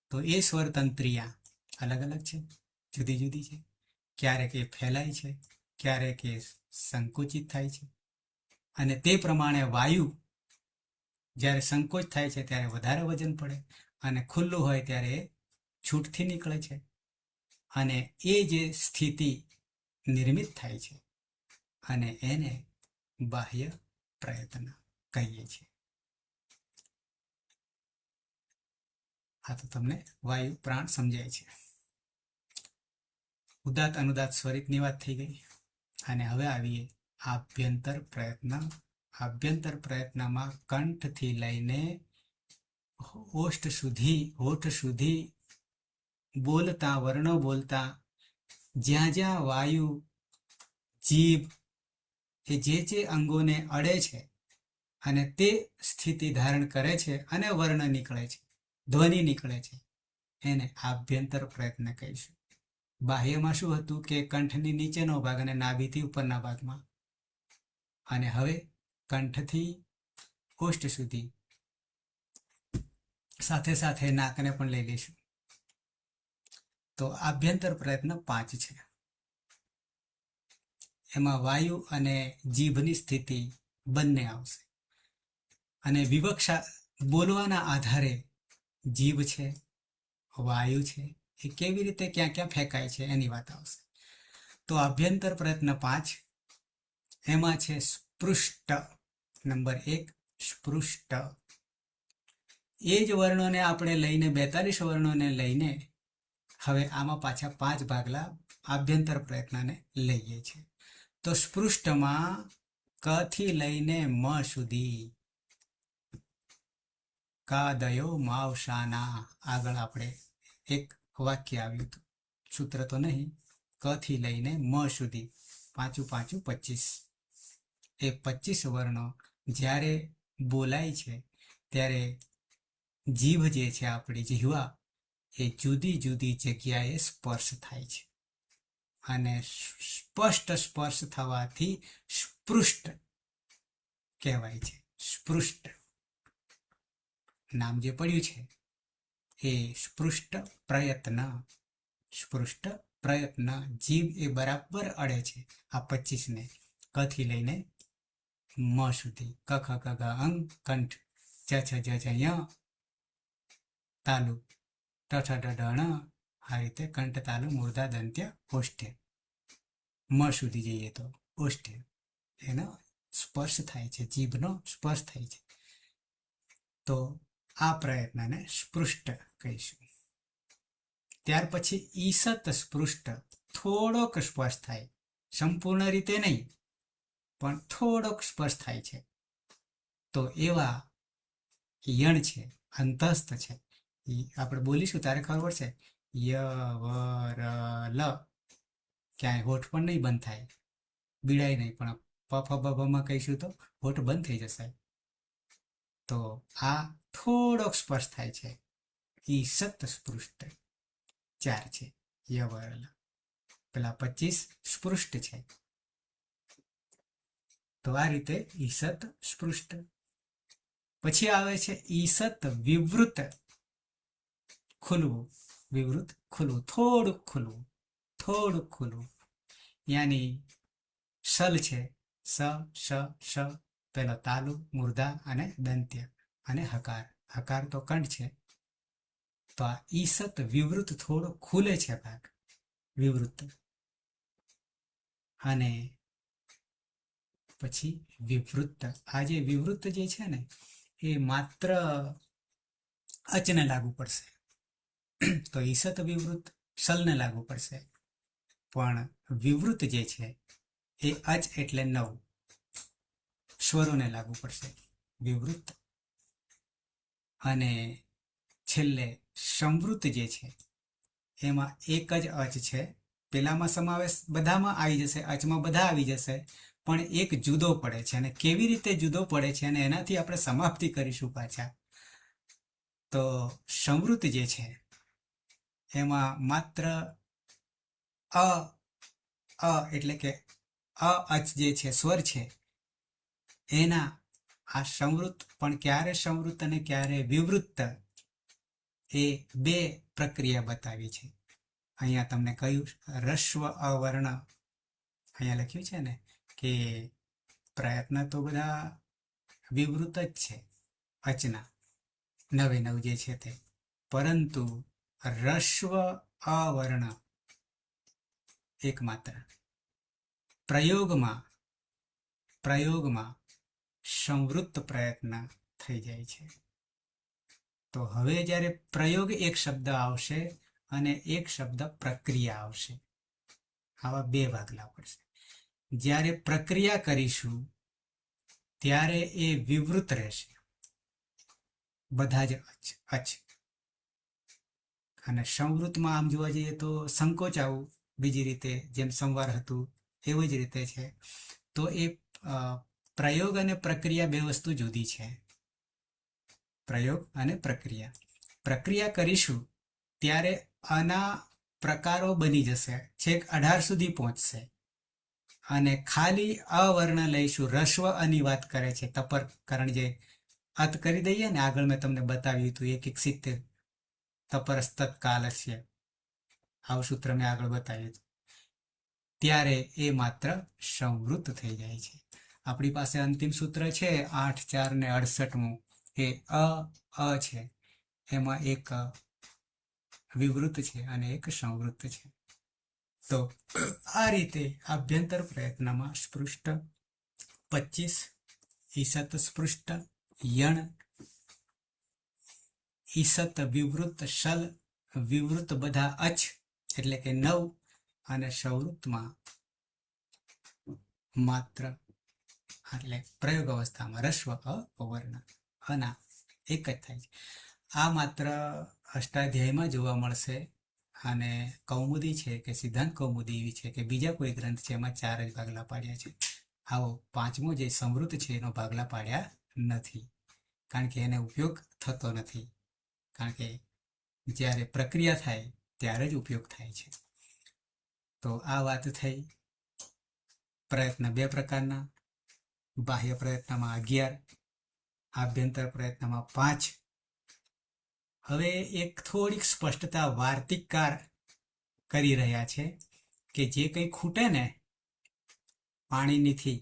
તો એ સ્વર તંત્રિયા અલગ અલગ છે, જુદી જુદી છે. ક્યારેક એ ફેલાય છે, ક્યારેક એ સંકુચિત થાય છે, અને તે પ્રમાણે વાયુ જ્યારે સંકોચ થાય છે ત્યારે વધારે વજન પડે, અને ખુલ્લું હોય ત્યારે એ છૂટથી નીકળે છે. અને એ જે સ્થિતિ નિર્મિત થાય છે અને એને બાહ્ય પ્રયત્ન કહીએ છીએ. આ તો તમને વાયુ પ્રાણ સમજાય છે. ઉદાત્ત અનુદાત્ત સ્વરિતની વાત થઈ ગઈ. અને હવે આવીએ આભ્યંતર પ્રયત્ન. આભ્યંતર પ્રયત્નમાં કંઠથી લઈને હોઠ સુધી બોલતા, વર્ણો બોલતા, જ્યાં જ્યાં વાયુ, જીભ એ જે અંગોને અડે છે અને તે સ્થિતિ ધારણ કરે છે અને વર્ણ નીકળે છે, ધ્વનિ નીકળે છે, એને આભ્યંતર પ્રયત્ન કહીશું. બાહ્યમાં શું હતું કે કંઠની નીચેનો ભાગ અને નાભીથી ઉપરના ભાગમાં. અને હવે કંઠથી ઓષ્ઠ સુધી, સાથે સાથે નાકને પણ લઈ લઈશું. તો આભ્યંતર પ્રયત્ન 5 છે. એમાં વાયુ અને જીભની સ્થિતિ બંને આવશે. અને વિવક્ષા બોલવાના આધારે જીભ છે, વાયુ છે, એ કેવી રીતે ક્યાં ક્યાં ફેંકાય છે એની વાત આવશે. તો આભ્યંતર પ્રયત્ન 5, એમાં છે સ્પૃષ્ટ. નંબર 1 સ્પૃષ્ટ. એ જ વર્ણોને આપણે લઈને 42 વર્ણોને લઈને હવે આમાં પાછા 5 ભાગલા આભ્યંતર પ્રયત્નને લઈએ છીએ. તો સ્પૃષ્ટમાં ક થી લઈને મ સુધી, કાદયો માવસાના, આગળ આપણે એક વાક્ય આવ્યું હતું, સૂત્ર તો નહીં, ક થી લઈને મ સુધી, 5 5 25. એ 25 વર્ણો જ્યારે બોલાય છે ત્યારે જીભ જે છે, આપણી જીહવા, એ જુદી જુદી જગ્યાએ સ્પર્શ થાય છે. અને સ્પષ્ટ સ્પર્શ થવાથી સ્પૃષ્ટ કહેવાય છે. સ્પૃષ્ટ નામ જે પડ્યું છે એ સ્પૃષ્ટ પ્રયત્ન. સ્પૃષ્ટ પ્રયત્ન, જીભ એ બરાબર અડે છે આ 25 ને, ક થી લઈને મ સુધી. ક ખ ગ ઘ અંગ કંઠ, જ છ જ ઝ ય તાલુ, ટ ઠ ડ ઢ ણ, આ રીતે કંઠ, તાલુ, મૂર્ધા, દંત્ય, ઓષ્ઠ્ય. મ સુધી જઈએ તો ઓષ્ઠ્ય, એનો સ્પર્શ થાય છે, જીભનો સ્પર્શ થાય છે. તો આ પ્રયત્નને સ્પૃષ્ટ કહીશું. ત્યાર પછી ઈસત સ્પૃષ્ટ, થોડોક સ્પર્શ થાય, સંપૂર્ણ રીતે નહીં પણ થોડોક સ્પર્શ થાય છે. તો એવા યણ છે, અંતસ્થ છે, આપણે બોલીશું ત્યારે ખબર પડશે. ય વ ર લ, ક્યાંય હોઠ પણ નહીં બંધ થાય, બીડાય નહીં, પણ પ ફ બ ભ માં કહીશું તો હોઠ બંધ થઈ જશે. તો આ થોડોક સ્પર્શ થાય છે. ઈસત સ્પૃષ્ટ 4 છે. ય વ ર લ. પેલા 25 સ્પૃષ્ટ છે. તો આ રીતે ઈસત સ્પૃષ્ટ. પછી આવે છે ઈસત વિવૃત, ખુલવું. વિવૃત ખુલવું, થોડુંક ખુલવું, થોડુંક ખુલવું. યાની શલ છે, સ શ શ, પેલો તાલુ, મૂર્ધા અને દંત્ય અને હકાર. હકાર તો કંઠ છે. તો આ ઈસત વિવૃત, થોડો ખુલે છે ભાગ, વિવૃત. અને પછી વિવૃત. આ જે વિવૃત જે છે ને, એ માત્ર અચને લાગુ પડશે. તો ઈસત વિવૃત શલને લાગુ પડશે, પણ વિવૃત જે છે એ અચ એટલે 9 સ્વરોને લાગુ પડશે. વિવૃત. અને છેલ્લે સંવૃત જે છે એમાં એક જ અચ છે. પેલામાં સમાવેશ બધામાં આવી જશે, અચમાં બધા આવી જશે, પણ એક જુદો પડે છે. અને કેવી રીતે જુદો પડે છે અને એનાથી આપણે સમાપ્તિ કરીશું પાછા. તો સંવૃત જે છે એમાં માત્ર અ એટલે કે અચ જે છે, સ્વર છે, એના આ સંવૃત. પણ ક્યારે સંવૃત અને ક્યારે વિવૃત, એ 2 પ્રક્રિયા બતાવી છે. અહીંયા તમને કહ્યું રસ્વ અવર્ણ, અહીંયા લખ્યું છે ને કે પ્રયત્ન તો બધા વિવૃત જ છે, અચના 9 જે છે તે, પરંતુ રસ્વ અવર્ણ એકમાત્ર. પ્રયોગમાં સંવૃત્ત પ્રયત્ન થઈ જાય છે. તો હવે જ્યારે પ્રયોગ એક શબ્દ આવશે અને એક શબ્દ પ્રક્રિયા આવશે, આવા બે ભાગલા પડશે. જ્યારે પ્રક્રિયા કરીશું ત્યારે એ વિવૃત રહેશે, બધા જ અચ. અને સંવૃત્તમાં આમ જોવા જઈએ તો સંકોચ આવું, બીજી રીતે જેમ સંવાર હતું એવી જ રીતે છે. તો એ પ્રયોગ અને પ્રક્રિયા બે વસ્તુ જુદી છે. પ્રયોગ અને પ્રક્રિયા કરીશું ત્યારે આના પ્રકારો બની જશે, છેક 18 સુધી પહોંચશે. અને ખાલી અવર્ણ લઈશું, રસ્વ અની વાત કરે છે, તપરકરણ જે અત કરી દઈએ ને, આગળ મેં તમને બતાવ્યું હતું 1:70 તપરસ્ત કાલસ્ય, આવું સૂત્ર મેં આગળ બતાવ્યું હતું. ત્યારે એ માત્ર સંવૃત્ત થઈ જાય છે. આપણી પાસે અંતિમ સૂત્ર છે 8, 4 ને 68મું, એ અ છે, એમાં એક વિવૃત છે અને એક સંવૃત્ત છે. તો આ રીતે આભ્યંતર પ્રયત્નમાં સ્પૃષ્ટ 25, ઈસત સ્પૃષ્ટ, યણ, ઈસત વિવૃત, શલ વિવૃત બધા અચ એટલે કે 9, અને સંવૃત્તમાં માત્ર એટલે પ્રયોગ અવસ્થામાં રસ્વ અવર્ણ અના એક જ થાય છે. આ માત્ર અષ્ટાધ્યાયમાં જોવા મળશે. અને કૌમુદી છે કે સિદ્ધાંત કૌમુદી એવી છે કે બીજા કોઈ ગ્રંથ છે એમાં 4 જ ભાગલા પાડ્યા છે. આવો 5મો જે સમૃદ્ધ છે એનો ભાગલા પાડ્યા નથી, કારણ કે એને ઉપયોગ થતો નથી. કારણ કે જ્યારે પ્રક્રિયા થાય ત્યારે જ ઉપયોગ થાય છે. તો આ વાત થઈ. પ્રયત્ન 2 પ્રકારના, બાહ્ય પ્રયત્નમાં 11, આભ્યંતર પ્રયત્નમાં 5. હવે એક થોડીક સ્પષ્ટતા વાર્તિકકાર કરી રહ્યા છે કે જે કંઈ ખૂટે ને પાણીનીથી,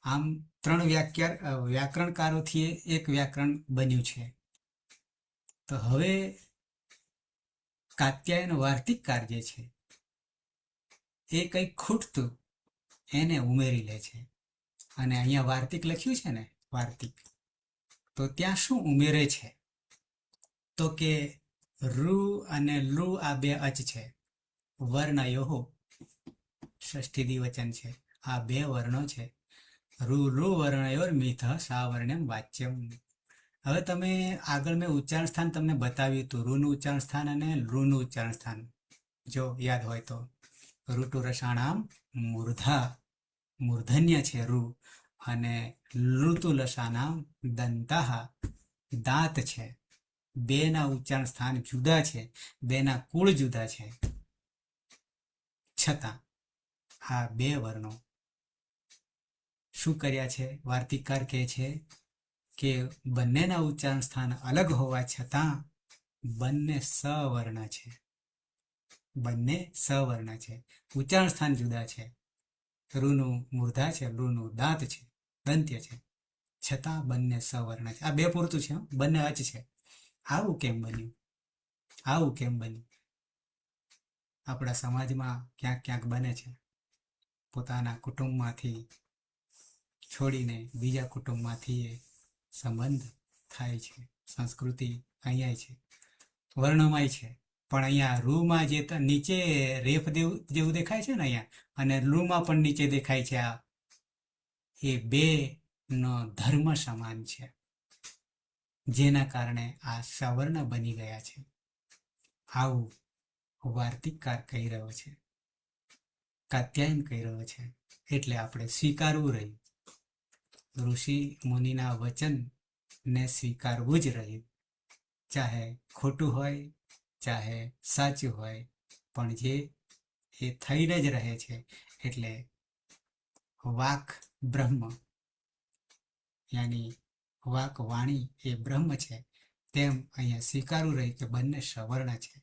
આમ 3 વ્યાકરણકારોથી એક વ્યાકરણ બન્યું છે. તો હવે કાત્યાયન વાર્તિકકાર જે છે એ કંઈક ખૂટતું એને ઉમેરી લે છે. અને અહીંયા વાર્તિક લખ્યું છે ને, વાર્તિક, તો ત્યાં શું ઉમેરે છે? તો કે રૂ અને લુ આ બે અચ છે, વર્ણયો ષષ્ઠી દ્વિવચન છે, આ બે વર્ણો છે. રૂ લુ વર્ણયોર મિથ સાવર્ણ્યમ વાચ્યમ. હવે તમે આગળ મેં ઉચ્ચારણ સ્થાન તમને બતાવ્યું હતું, રૂનું ઉચ્ચારણ સ્થાન અને લૃનું ઉચ્ચારણ સ્થાન, જો યાદ હોય તો. ઋતુ રસાણામ મૂર્ધા, મૂર્ધન્ય છે રૂ, અને ઋતુ લસાનામ દંતા, દાંત છે. બેના ઉચ્ચારણ સ્થાન જુદા છે, બેના કુળ જુદા છે, છતાં આ બે વર્ણો શું કર્યા છે? વાર્તિકકાર કહે છે કે બંનેના ઉચ્ચારણ સ્થાન અલગ હોવા છતાં બંને સવર્ણ છે. બંને સવર્ણ છે, ઉચ્ચારણ સ્થાન જુદા છે. રૂનું મૂર્ધા છે, લૃનું દાંત છે, દંત્ય છે, છતાં બંને સવર્ણ છે. આ બે પૂરતું છે, બંને અચ છે. આવું કેમ બન્યું? આવું કેમ બન્યું? આપણા સમાજમાં ક્યાંક ક્યાંક બને છે. પોતાના કુટુંબમાંથી છોડીને બીજા કુટુંબમાંથી સંબંધ થાય છે. સંસ્કૃતિ અહીંયા છે, વર્ણમાય છે. પણ અહીંયા રૂમાં જે નીચે રેફ જેવું દેખાય છે ને અહીંયા, અને લૂમાં પણ નીચે દેખાય છે, આ એ બે નો ધર્મ સમાન છે, જેના કારણે આ સવર્ણ બની ગયા છે. આવું વાર્તિકકાર કહી રહ્યો છે, કાત્યાયન કહી રહ્યો છે. એટલે આપણે સ્વીકારવું રહ્યું, ઋષિ મુનિના વચન ને સ્વીકારવું જ રહ્યું, ચાહે ખોટું હોય ચાહે સાચું હોય, પણ જે એ થઈને જ રહે છે. એટલે વાક બ્રહ્મ, યાની વાક વાણી એ બ્રહ્મ છે, તેમ અહીંયા સ્વીકારવું રહ્યું કે બંને સવર્ણ છે.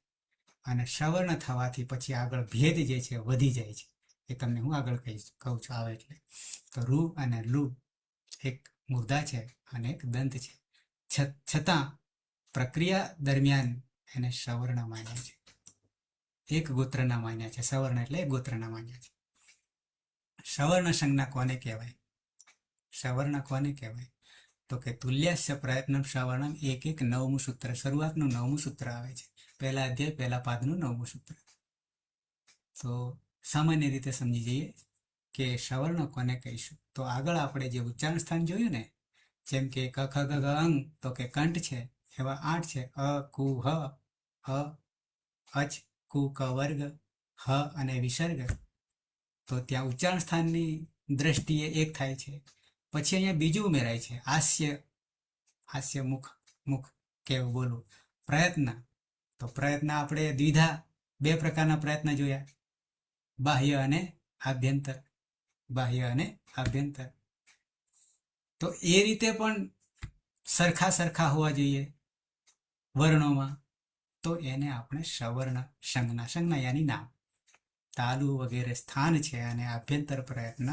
અને સવર્ણ થવાથી પછી આગળ ભેદ જે છે વધી જાય છે. એ તમને હું આગળ કહું છું આવે એટલે. તો રૂ અને લુ એક મૂર્ધા છે અને એક દંત છે, છતાં પ્રક્રિયા દરમિયાન એને સવર્ણ માન્યા છે, એક ગોત્રના માન્યા છે. સવર્ણ એટલે એક ગોત્રના માન્યા છે. સવર્ણ સંજ્ઞા કોને કહેવાય? સવર્ણ કોને કહેવાય? તો કે તુલ્યાસ્ય પ્રયત્નમ સવર્ણમ, એક એક 9મું સૂત્ર, શરૂઆતનું 9મું સૂત્ર આવે છે. પહેલા અધ્યાય પહેલા પાદનું 9મું સૂત્ર. તો સામાન્ય રીતે સમજી જઈએ કે સવર્ણ કોને કહીશું. તો આગળ આપણે જે ઉચ્ચારણ સ્થાન જોયું ને, જેમ કે ક ખ ગ ઘ અંગ, તો કે કંઠ છે એવા 8 છે. અ કુ હ, અ અચ કુ ક વર્ગ, હ અને વિસર્ગ. તો ત્યાં ઉચ્ચારણ સ્થાનની દ્રષ્ટિએ એક થાય છે. પછી અહીંયા બીજું ઉમેરાય છે, હાસ્ય. હાસ્ય મુખ, મુખ કેવું બોલવું. પ્રયત્ન, તો પ્રયત્ન આપણે દ્વિધા, 2 પ્રકારના પ્રયત્ન જોયા, બાહ્ય અને આભ્યંતર. બાહ્ય અને આભ્યંતર. તો એ રીતે પણ સરખા હોવા જોઈએ વર્ણોમાં. તો એને આપણે સવર્ણ સંજ્ઞા, સંજ્ઞા યાની નામ, તાલુ વગેરે સ્થાન છે. અને આભ્યંતર પ્રયત્ન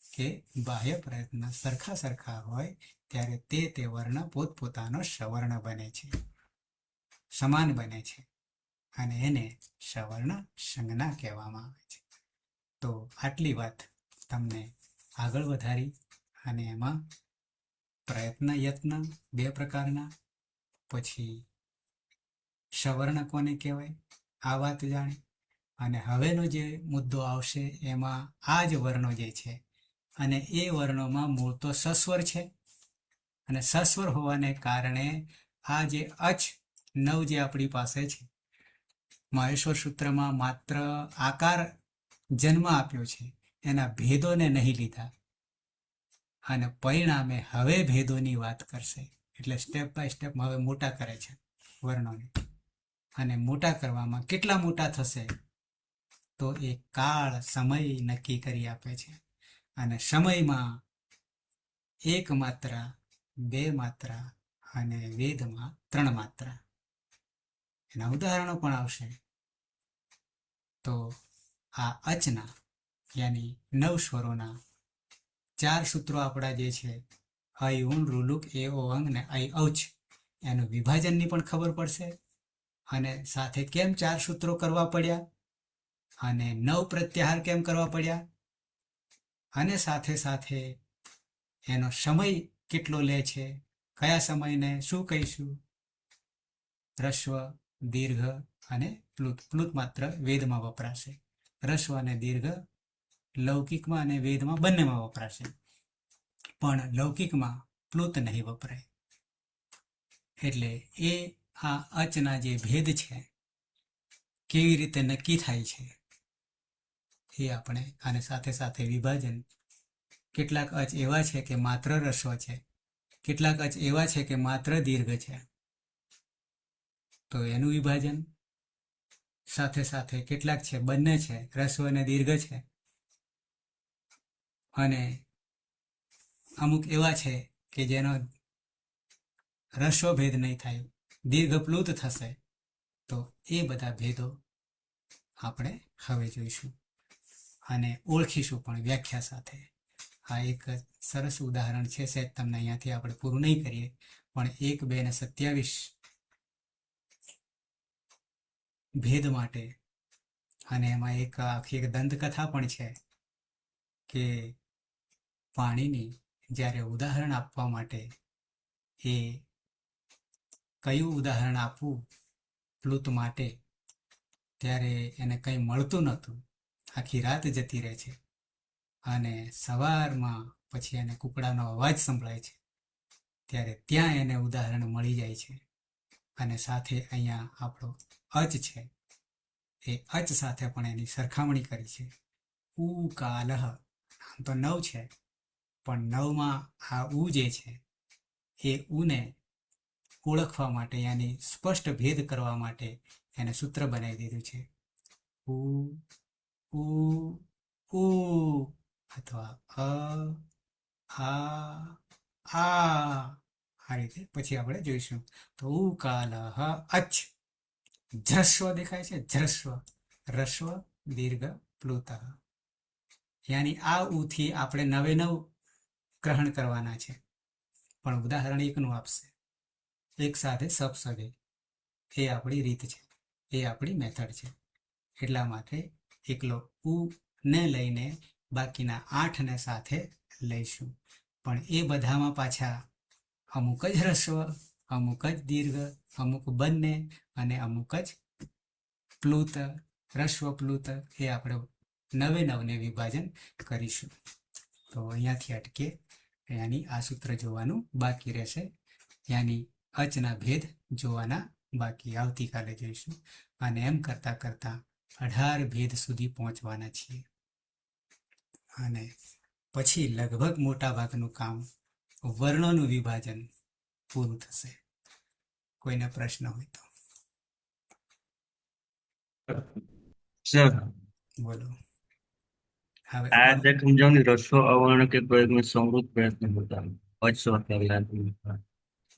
કે બાહ્ય પ્રયત્ન સરખા હોય ત્યારે તે વર્ણ પોતપોતાનો સવર્ણ બને છે, સમાન બને છે. અને એને સવર્ણ સંજ્ઞા કહેવામાં આવે છે. તો આટલી વાત તમને આગળ વધારી. અને એમાં પ્રયત્ન યત્ન 2 પ્રકારના, પછી સવર્ણ કોને કહેવાય આ વાત જાણી. અને હવેનો જે મુદ્દો આવશે એમાં આ જ વર્ણો જે છે, અને એ વર્ણોમાં મૂળ તો સસ્વર છે. અને સસ્વર હોવાને કારણે આ જે અચ 9 જે આપણી પાસે છે, મહેશ્વર સૂત્રમાં માત્ર આકાર જન્મ આપ્યો છે, એના ભેદોને નહીં લીધા. અને પરિણામે હવે ભેદોની વાત કરશે. એટલે સ્ટેપ બાય સ્ટેપ હવે મોટા કરે છે વર્ણોને. અને મોટા કરવામાં કેટલા મોટા થશે તો એ કાળ સમય નક્કી કરી આપે છે. અને સમયમાં 1 માત્રા, 2 માત્રા અને વેદમાં 3 માત્રા. એના ઉદાહરણો પણ આવશે. તો આ અચના યાની 9 સ્વરોના 4 સૂત્રો આપણા જે છે, અ ઉન રૂલુક એ ઓ અંગ ને અ ઔચ, એનું વિભાજનની પણ ખબર પડશે. અને સાથે કેમ 4 સૂત્રો કરવા પડ્યા, અને 9 પ્રત્યાહાર કેમ કરવા પડ્યા, અને સાથે એનો સમય કેટલો લે છે, કયા સમયને શું કહીશું, રસ્વ, દીર્ઘ અને પ્લુત. પ્લુત માત્ર વેદમાં વપરાશે. રસ્વ અને દીર્ઘ લૌકિકમાં અને વેદમાં બંનેમાં વપરાશે, પણ લૌકિકમાં પ્લુત નહીં વપરાય. એટલે એ આ અચના જે ભેદ છે કેવી રીતે નક્કી થાય છે એ આપણે, અને સાથે વિભાજન. કેટલાક અચ એવા છે કે માત્ર રસ્વ છે, કેટલાક અચ એવા છે કે માત્ર દીર્ઘ છે, તો એનું વિભાજન. સાથે કેટલાક છે બંને છે, રસ્વ અને દીર્ઘ છે. અને અમુક એવા છે કે જેનો રસ્વ ભેદ નહીં થાય, દીર્ઘ પ્લુત થશે. તો એ બધા ભેદો આપણે હવે જોઈશું અને ઓળખીશું પણ વ્યાખ્યા સાથે. આ એક સરસ ઉદાહરણ છે. સાહેબ તમને અહીંયાથી આપણે પૂરું નહીં કરીએ, પણ 1, 2 અને 27 ભેદ માટે. અને એમાં આખી એક દંતકથા પણ છે કે પાણીની જ્યારે ઉદાહરણ આપવા માટે એ કયું ઉદાહરણ આપવું પ્લુત માટે, ત્યારે એને કંઈ મળતું નહોતું. આખી રાત જતી રહે છે અને સવારમાં પછી એને કુકડાનો અવાજ સંભળાય છે, ત્યારે ત્યાં એને ઉદાહરણ મળી જાય છે. અને સાથે અહીંયા આપણો અચ છે, એ અચ સાથે પણ એની સરખામણી કરી છે. ઉ કાલહ, આમ તો 9 છે, પણ 9માં આ ઉ જે છે એ ઉને ઓળખવા માટે, યાની સ્પષ્ટ ભેદ કરવા માટે એને સૂત્ર બનાવી દીધું છે. ઉ ઉ ઉ, અથવા આ રીતે પછી આપણે જોઈશું. તો ઉ કાલહ અચ, જસ્વ દેખાય છે, જસ્વ, રસ્વ, દીર્ઘ, પ્લુત. યાની આ ઉથી આપણે 9 ગ્રહણ કરવાના છે, પણ ઉદાહરણ 1નું આપશે. એક સાથે સબસડે, એ આપણી રીત છે, એ આપણી મેથડ છે. એટલા માટે એકલો ઉ ને લઈને બાકીના 8 ને સાથે લઈશું. પણ એ બધામાં પાછા અમુક જ હ્રસ્વ, અમુક જ દીર્ઘ, અમુક બંને અને અમુક જ પ્લુત, હ્રસ્વ પ્લુત, એ આપણે 9 ને વિભાજન કરીશું. તો અહીંયાથી અટકે, યાની આ સૂત્ર જોવાનું બાકી રહેશે, યાની અચના ભેદ જોવાના બાકી, આવતીકાલે જોઈશું. અને એમ કરતા કરતા 18 ભેદ સુધી પહોંચવાના છીએ. અને પછી લગભગ મોટા ભાગનું કામ વર્ણોનું વિભાજન પૂરું થશે. કોઈને પ્રશ્ન હોય તો સર બોલો. હવે આ જે સમજાવની રસ્વ અવર્ણ કે પ્રયત્ન સમૃદ્ધ પ્રયત્ન બતાવે, અસ્વર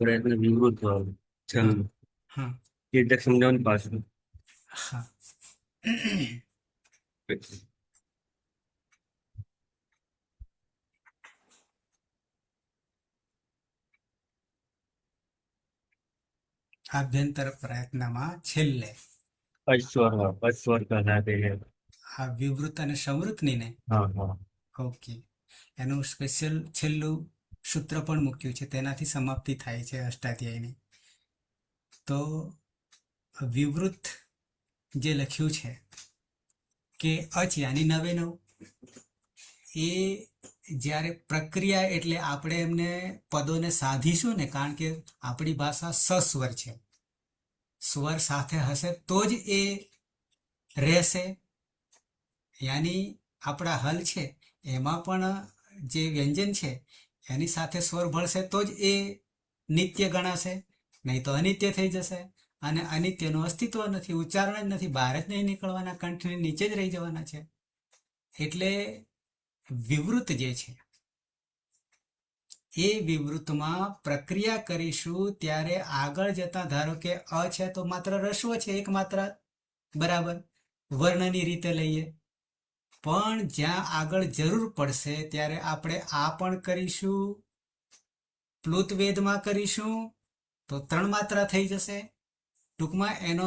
પ્રયત્ન વિવૃત છંદ, હા એ જે સમજાવની પાછળ હા આભ્યંતર પ્રયત્નમાં છેલ્લે અસ્વર કહેલાતે હૈ. આ વિવૃત અને સંવૃતની ને, હા હા ઓકે, એનું સ્પેશિયલ છેલ્લું સૂત્ર પણ મૂક્યું છે, તેનાથી સમાપ્તિ થાય છે અષ્ટાધ્યાયની. તો વિવૃત જે લખ્યું છે કે અચ યાની 9 એ જ્યારે પ્રક્રિયા, એટલે આપણે એમને પદોને સાધીશું ને, કારણ કે આપણી ભાષા સસ્વર છે, સ્વર સાથે હશે તો જ એ રહેશે. યાની આપણા હલ છે એમાં પણ જે વ્યંજન છે એની સાથે સ્વર ભળશે તો જ એ નિત્ય ગણાશે, નહીં તો અનિત્ય થઈ જશે. અને અનિત્યનું અસ્તિત્વ નથી, ઉચ્ચારણ જ નથી, બહાર જ નહીં નીકળવાના, કંઠની નીચે જ રહી જવાના છે. એટલે વિવૃત જે છે એ વિવૃતમાં પ્રક્રિયા કરીશું ત્યારે આગળ જતા, ધારો કે અ છે તો માત્ર રસ્વ છે, એક માત્ર, બરાબર, વર્ણની રીતે લઈએ. પણ જ્યાં આગળ જરૂર પડશે ત્યારે આપણે આ પણ કરીશું, પ્લુત વેદમાં કરીશું, તો 3 માત્રા થઈ જશે. ટૂંકમાં એનો